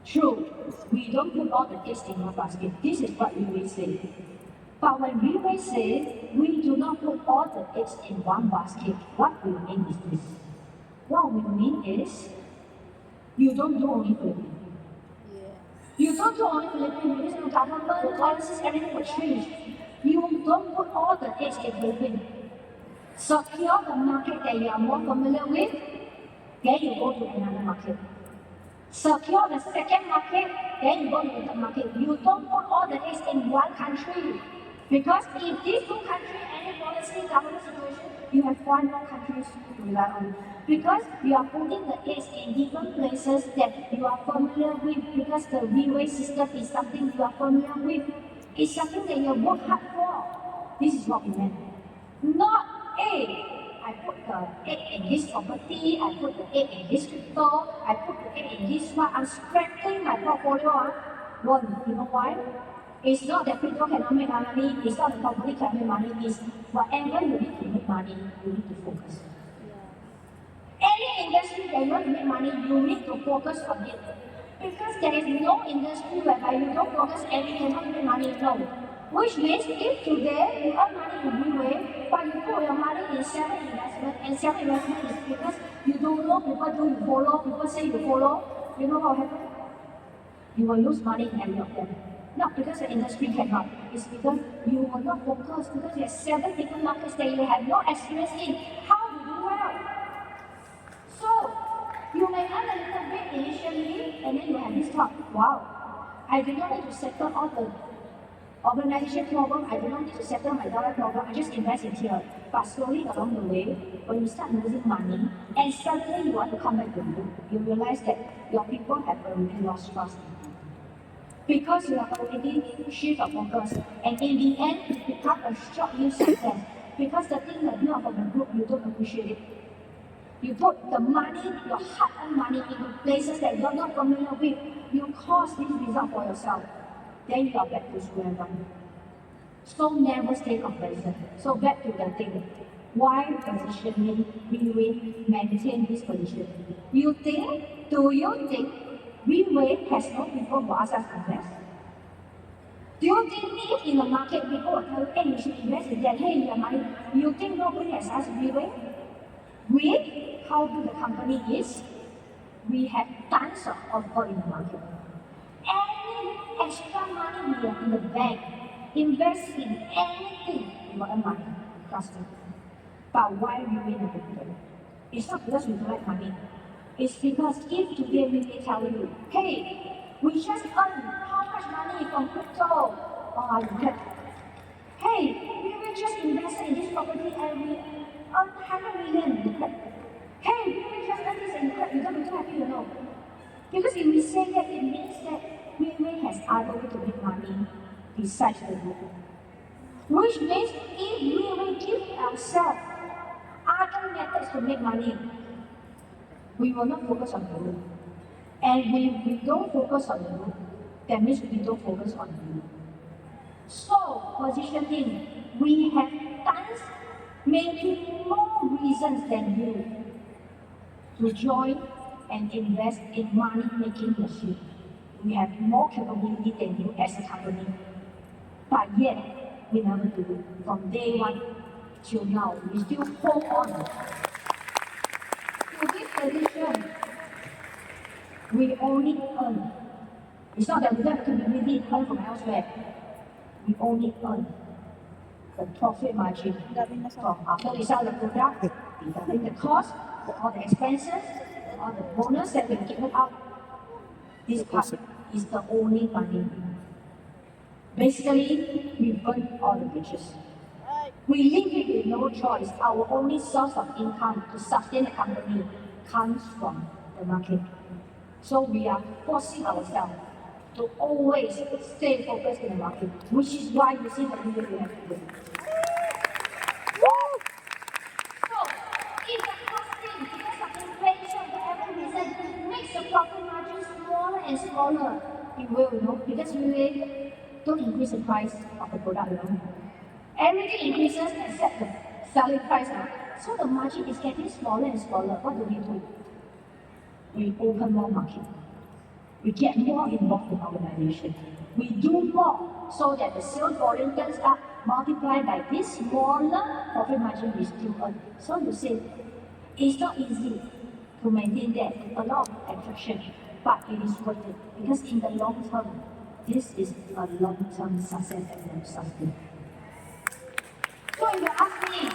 True, we don't put all the eggs in one basket. This is what Riway say. But when Riway say we do not put all the eggs in one basket, what we mean is this. What we mean is you don't do only Philippines. You don't do only Philippines because the government policies, everything will change. You don't put all the eggs in Philippines. Secure the market that you are more familiar with, then you go to another market. Secure the second market, then you go to the third market. You don't put all the eggs in one country. Because if these two countries, any policy, government situation, you have one more country to rely on. Because you are putting the eggs in different places that you are familiar with, because the Riway system is something you are familiar with. It's something that you work hard for. This is what we meant. Not, hey, I put egg in this property, I put the egg in this crypto, I put the egg in this one, I'm spreading my portfolio. You know why? It's not that crypto cannot make money, it's not that property can make money, it's whatever you need to make money, you need to focus. Any industry that you want to make money, you need to focus on it. Because there is no industry whereby you don't focus and you cannot make money, no. Which means if today you earn money in Riway, but you put your money in self-investment, and self-investment is because you don't know, people do, you follow, people say you follow, you know what will happen? You will lose money in any of them. Not because the industry cannot, it's because you will not focus, because there are 7 different markets that you have no experience in. How to do well? So, you may earn a little bit initially, and then you have this thought, wow, I do not need to settle all the organization problem, I do not need to settle my dollar problem, I just invest in here. But slowly along the way, when you start losing money, and suddenly you want to come back to you realize that your people have already lost trust in you. Because you have already shift your focus, and in the end, it becomes a short-lived success. Because the thing that you are from the group, you don't appreciate it. You put the money, your hard-earned money, into places that you're not familiar with. You cause this result for yourself. Then you are back to square one. So never stay complacent. So back to the thing. Why positioning Riway maintain this position? Do you think Riway has no people who ask us to invest? Do you think if in the market people will tell you, hey, you should invest in that, hey, your money, you think nobody has asked Riway? How big the company is? We have tons of offer in the market. Any extra money we have in the bank, invest in anything, we will earn money. Trust me. But why Riway never do that? It's not because we don't like money. It's because if today Riway tell you, hey, we just earned how much money from crypto? Oh, you get. Hey, Riway just invested in this property and we earned 100 million. You get. Hey, Riway just earned this and you get. You don't be too happy, you know. Because if we say that, it means that Riway has other way to make money besides the group. Which means if Riway give ourselves other methods to make money, we will not focus on the group. And when we don't focus on the group, that means we don't focus on the group. So, positioning, we have tons, maybe more reasons than you to join and invest in money-making machine. We have more capability than you as a company. But yet, we never do it. From day one till now, we still hold on to this position. We only earn. It's not that we don't have capability earn from elsewhere. We only earn the profit margin from after we sell the product, deducting the cost, all the expenses, all the bonus that we've given out. This part is the only money. Basically, we burn all the bridges. We leave it with no choice. Our only source of income to sustain the company comes from the market. So we are forcing ourselves to always stay focused in the market, which is why you see the video we have today. So, if the costing, because of inflation, whatever reason, makes the profit margin smaller and smaller, it will, because we don't increase the price of the product, Everything increases except the selling price, So the margin is getting smaller and smaller. What do? We open more market. We get more involved in organization. We do more so that the sales volume turns up, multiplied by this smaller profit margin we still earn. So you see, it's not easy to maintain that, a lot of attraction, but it is worth it because in the long term, this is a long-term success that will sustain. So if you ask me,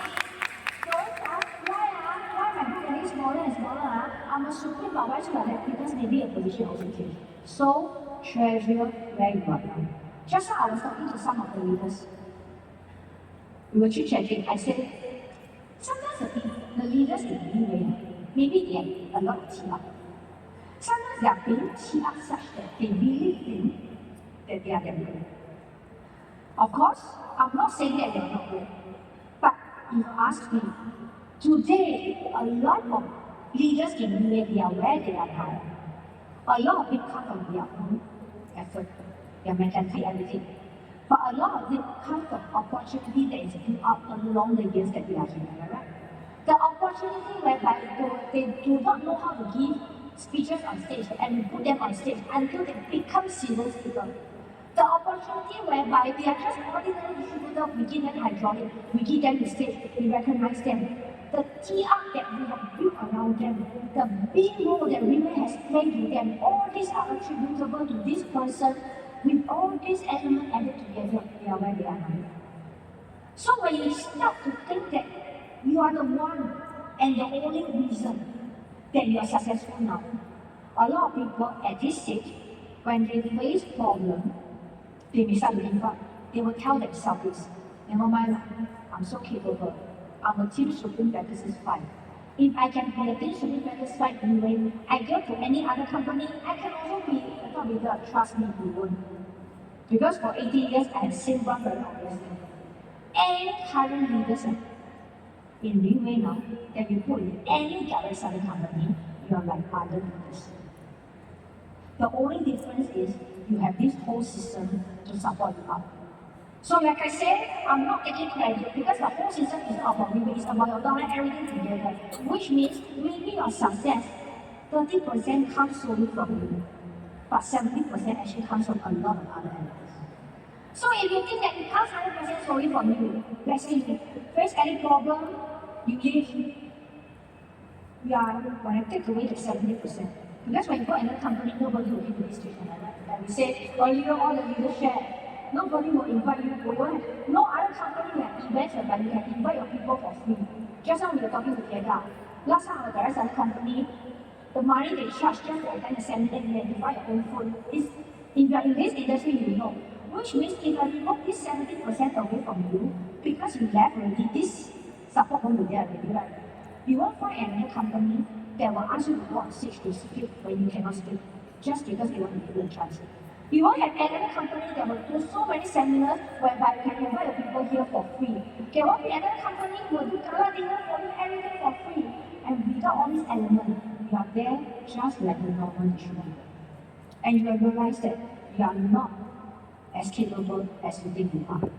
why my book getting smaller and smaller? I'm a supreme, but why should I have? Because maybe a position also change. So treasure where you are now. Just now I was talking to some of the leaders. We were chit-chatting. I said, sometimes the leaders in Riway, maybe they have a lot of tea. Sometimes they are being tea up such that they really think that they are damn good. Of course, I'm not saying that they are not good. But if you ask me, Today, a lot of leaders in UAE, they are where they are now. A lot of it comes from their own effort, their mentality, everything. But a lot of it comes from opportunity that is built up along the years that they are here, right? The opportunity whereby they do not know how to give speeches on stage and we put them on stage until they become serious speakers. The opportunity whereby they are just ordinary distributor, we give them hydraulic, we give them the stage, we recognize them. The TR that we have built around them, the big role that Riway has played with them, all these are attributable to this person with all these elements added together, they are where they are now. So when you start to think that you are the one and the only reason that you are successful now, a lot of people at this stage, when they face problem, they may start to give up. They will tell themselves this, never mind, I'm so capable. I'm a team shooting practice is fine. If I can be a team shooting practice fine anyway, I go to any other company, I can also be a top leader. Trust me, you won't. Because for 18 years, I have seen one very obvious thing. Any current leaders in Riway now that you put in any direct selling company, you are like other leaders. The only difference is you have this whole system to support you up. So like I said, I'm not taking credit because the whole system is not about Riway, it's about your dollar, everything together. Which means maybe your success, 30% comes solely from you, but 70% actually comes from a lot of other elements. So if you think that it comes 100% solely from you, let's say you face any problem, you leave, when I take away the 70%. Because when you go another company, nobody will give you this treatment. Like we said earlier, all the leaders share. Nobody will invite you. No other company will have events whereby you can invite your people for free. Just now we were talking together. Last time our direct selling company, the money they charge just to attend the seminar, you have to buy your own food. If you are in this industry, you know. Which means if I remove this 70% away from you, because you left already, this support won't be there already, right? You won't find another company that will ask you to go on stage to speak when you cannot speak, just because they want to give you a chance. You won't have another company that will do so many seminars whereby you can invite your people here for free. There won't be another company who will do gala dinner for you, everything for free. And without all these elements, you are there just like a normal distributor. And you will realize that you are not as capable as you think you are.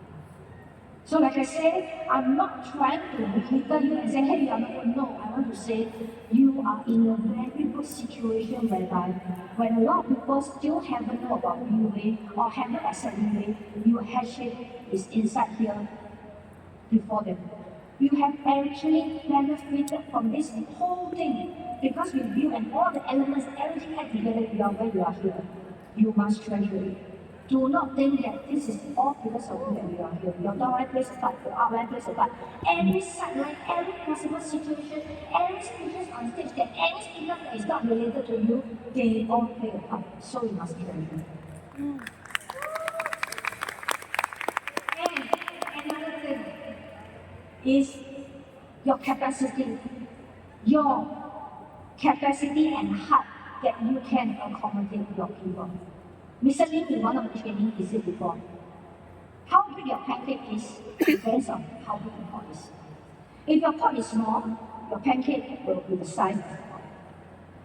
So like I said, I'm not trying to belittle you and say, hey, you are not good. No, I want to say you are in a very good situation whereby when a lot of people still haven't know about Riway or haven't accepted Riway, your headship is inside here before them. You have actually benefited from this whole thing because with you and all the elements, everything add together, you are where you are here. You must treasure it. Do not think that this is all because of you that you are here. Your downline plays a part, your outline plays a part. Every sideline, every possible situation, every speeches on stage, that any speaker that is not related to you, they all play a part. So you must treasure it. And another thing is your capacity. Your capacity and heart that you can accommodate your people. Mr. Lim, in one of the training, he said before, how big your pancake is depends on how big the pot is. If your pot is small, your pancake will be the size of the pot.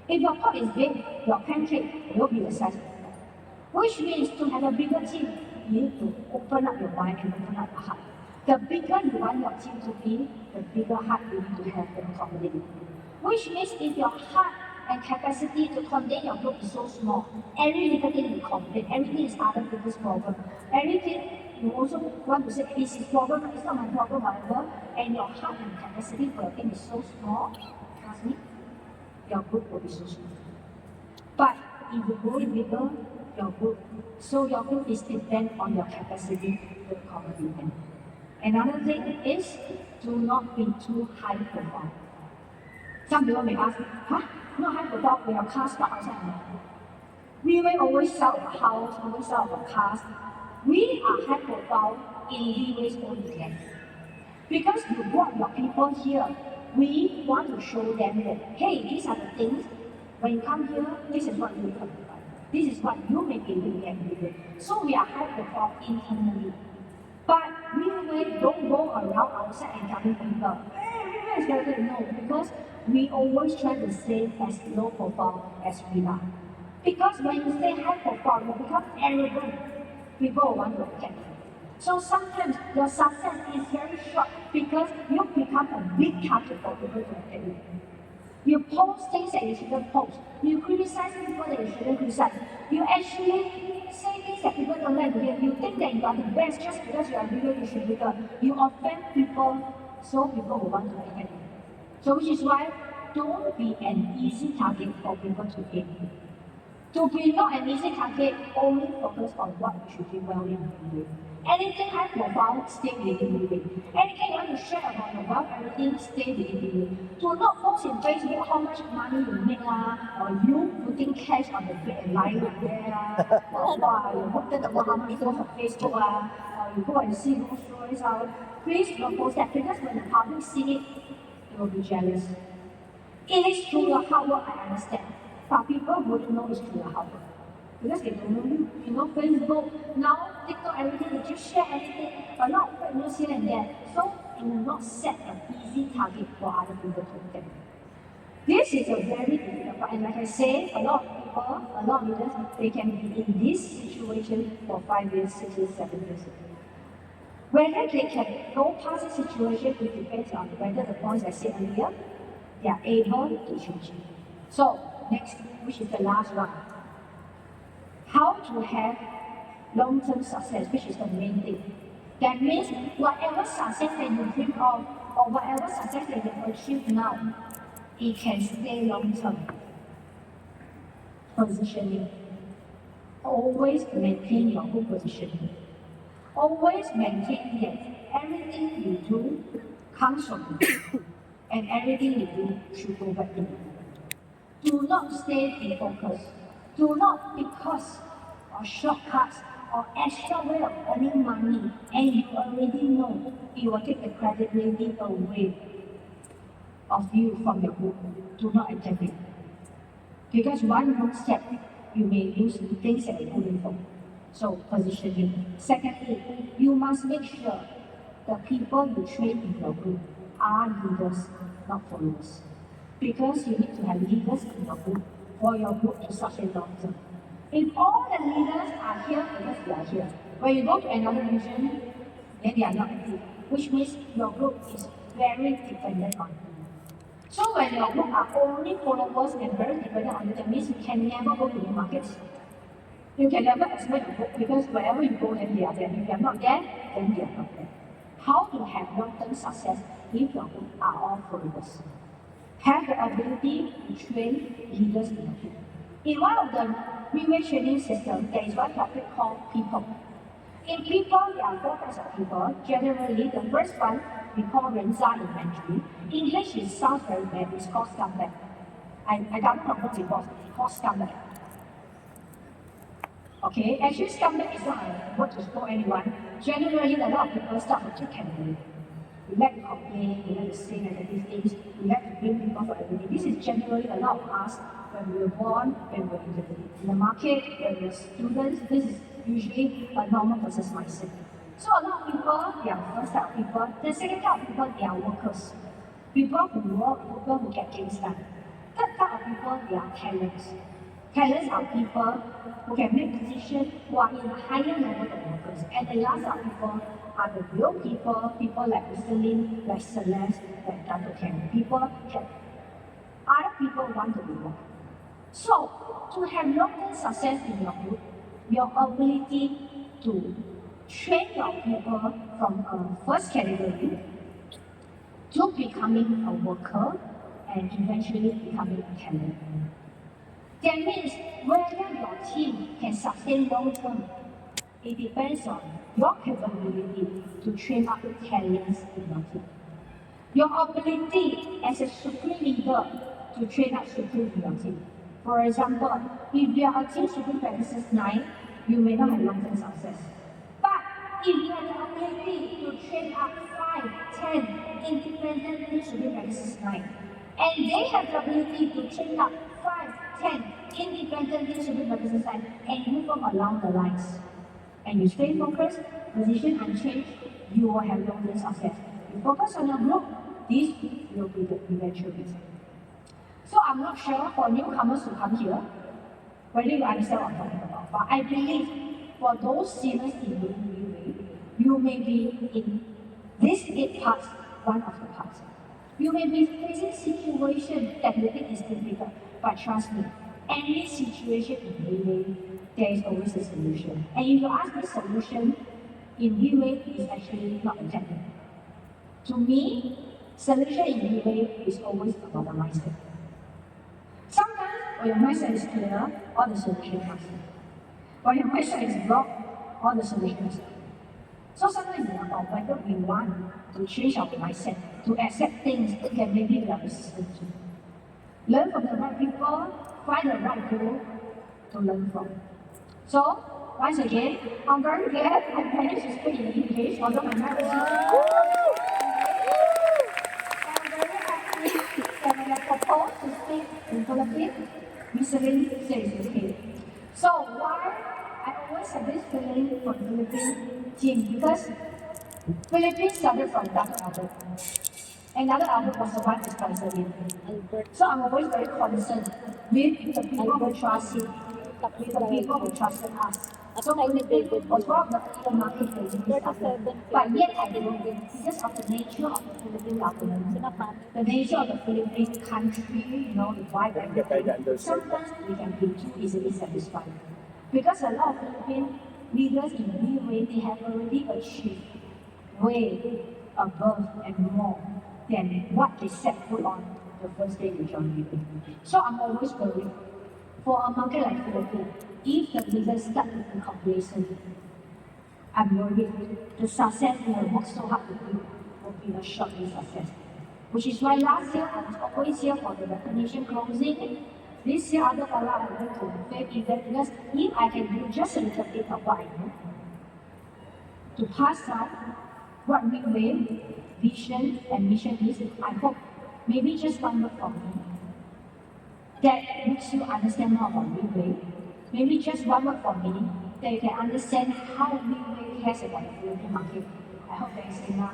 If your pot is big, your pancake will be the size of the pot. Which means to have a bigger team, you need to open up your mind and open up your heart. The bigger you want your team to be, the bigger heart you need to have to accommodate it. Which means if your heart and capacity to contain your group is so small, every little thing you complain, everything is other people's problem. Everything you also want to say, it's his problem, it's not my problem, whatever, and your heart and capacity for a thing is so small, trust me, your group will be so small. But if you go bigger, your group is depend on your capacity to accommodate them. Another thing is, do not be too high profile. Some people may ask, huh? Not high profile, we have cars stuck outside. We may always sell a house, always sell a cars. We are high profile in Riway's own event. Because you brought your people here, we want to show them that, hey, these are the things, when you come here, this is what you can provide. This is what you may be doing at Riway. So we are high profile internally. But Riway don't go around outside and telling people, hey, failure is very good, no, because we always try to stay as low profile as we are. Because when you stay high profile, you become arrogant. People will want to attack you. So sometimes your success is very short because you become a big target for people to attack you. You post things that you shouldn't post. You criticize people that you shouldn't criticize. You actually say things that people don't like to hear. You think that you are the best just because you are bigger, you should be bigger. You offend people, so people will want to attack you. So which is why don't be an easy target for people to hate you. To be not an easy target, only focus on what you should do well in doing. Anything high profile, stay within limit. Anything you want to share about your wealth, everything stay within limit. Do not post in Facebook how much money you make or you putting cash on the bed and lying on there or wow, you put that how much post on Facebook or you go and see those stories Please don't post that because when the public see it, they will be jealous. It is through your hard work, I understand. But people wouldn't know it's through your hard work. Because they don't know you. You know, Facebook, now, TikTok, everything, they just share everything. A lot of fake news here and there. So, it will not set an easy target for other people to attack. This is a very difficult part. And like I say, a lot of people, a lot of leaders, they can be in this situation for 5 years, 6 years, 7 years. Whether they can go past the situation, it depends on whether the points I said earlier, they are able to change. So, next, which is the last one. How to have long-term success, which is the main thing. That means whatever success that you dream of, or whatever success that you achieve now, it can stay long-term. Positioning. Always maintain your good positioning. Always maintain that everything you do comes from you, and everything you do should go back to you. Do not stay defocused. Do not because of shortcuts or extra way of earning money and you already know it will take the credibility away of you from your group. Do not attempt it. Because one wrong step, you may lose things that you're going for. So positioning. Secondly, you must make sure the people you train in your group are leaders, not followers. Because you need to have leaders in your group for your group to succeed long term. If all the leaders are here because they are here, when you go to another region, then they are not active, which means your group is very dependent on you. So when your group are only followers and very dependent on you, that means you can never go to new markets. You can never expand your group because wherever you go, then they are there. If they are not there, then they are not there. How to have long-term success if your group are all followers? Have the ability to train leaders in your group. In one of the Riway training system, there is one topic called people. In people, there are 4 types of people. Generally, the first one we call Renza in Mandarin. English it sounds very bad, it's called scumbag. I downloaded it before, it's called scumbag. Okay, actually scumbag is not a word to scold anyone. Generally, a lot of people start with a category. We like to complain, we like to say negative things, we like to blame people for everything. This is generally a lot of us when we were born, when we were in the market, when we were students. This is usually a normal person's mindset. So a lot of people, they are the first type of people. The second type of people, they are workers. People who work, people who get things done. Third type of people, they are talents. Talents are people who can make decisions who are in a higher level than workers. And the last type of people are the real people, people like Mr. Lin, like Celeste, like Dr. Ken. People that other people want to be more. So, to have long-term success in your group, your ability to train your people from a first category to becoming a worker and eventually becoming a talent. That means whether your team can sustain long-term, it depends on your capability to train up the talents in your team. Your ability as a supreme leader to train up supreme in your team. For example, if you are a team supreme practices 9, you may not have long-term success. But if you have the ability to train up 5, 10 independent team supreme practices 9, and they have the ability to train up 5, 10 independent team supreme practices 9, and move them along the lines, and you stay focused, position unchanged, you will have long-term success. You focus on your group, this will be the eventual result. So I'm not sure for newcomers to come here, whether you understand what I'm talking about. But I believe for those seniors in Riway, you may be in these 8 parts, one of the parts. You may be facing situation that you think is difficult, but trust me, any situation in Riway, there is always a solution. And if you ask me solution in Riway is actually not a technique. To me, solution in Riway is always about the mindset. Sometimes when your mindset is clear, all the solution comes in. When your mindset is blocked, all the solutions come. So sometimes in our whether we want to change our mindset, to accept things that maybe we are resistant to. Learn from the right people, find the right goal to learn from. So, once again, I'm very glad I managed to speak in English, although my marriage is I'm very happy that when I proposed to speak in Philippines, Ms. Manila says okay. So why I always have this feeling for the Philippine team because Philippines started from Dr. Albert. Another Albert was the one who sponsored him. Albert. So I'm always very concerned with the people who trust him, with the people who trusted us. So Philippines was one of the people market that we started. But yet I don't think because of the nature of the Philippine government, the nature of the Philippine country, the wide everything, sometimes we can be too easily satisfied. Because a lot of Philippine leaders in Riway, they have already achieved way above and more than what they set foot on the first day they joined Riway. So I'm always worried for a market like Philippines, if the leaders start to be complacent, I'm worried the success we have worked so hard to build will be a short-lived success. Which is why last year I was always here for the recognition closing. This year, other Pala, I went to the faith event because if I can do just a little bit of what I know, to pass on what Riway, vision, and mission is, I hope maybe just one word from me that makes you understand more about Riway. Maybe just one word from me that you can understand how Riway cares about the Philippine market. I hope that is enough.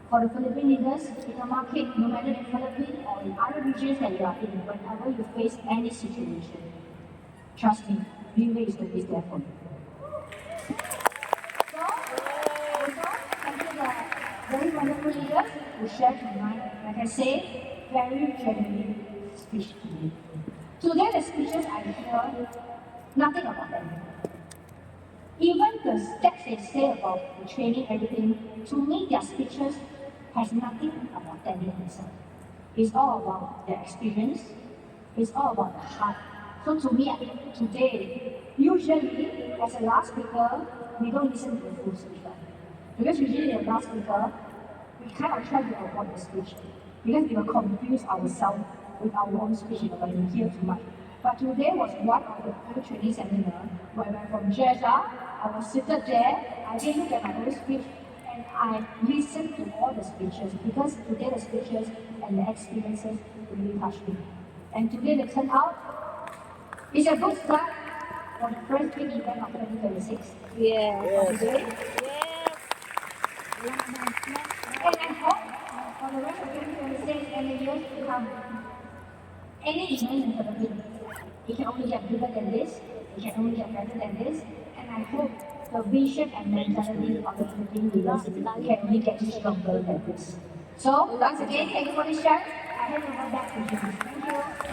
For the Philippine leaders in the market, no matter in Philippines or in other regions that you are in, whenever you face any situation, trust me, Riway is always there for you. So, also, thank you the very wonderful leaders who shared tonight, like I said, very genuine speech to me. Today, the speeches I hear, nothing about them. Even the steps they say about the training, everything, to me, their speeches has nothing about talent itself. It's all about their experience. It's all about the heart. So to me, today, usually, as a last speaker, we don't listen to the full speaker. Because usually the last speaker, we kind of try to avoid the speech. Because we will confuse ourselves with our own speech when we hear too much. But today was one of the few training seminars where I went from Jeddah, I was seated there, I didn't look at my own speech, and I listened to all the speeches because today the speeches and the experiences really touched me. And today the turnout is a good start for the first big event of 2026. Yes. Today. Yes. And I hope for the rest of 2026 and the years to come, any event in Philippines, it can only get bigger than this, it can only get better than this, and I hope the vision and mentality of the Philippine leaders can only get stronger than this. So, once again, thank you for this chance. I hand over back to you. Thank you.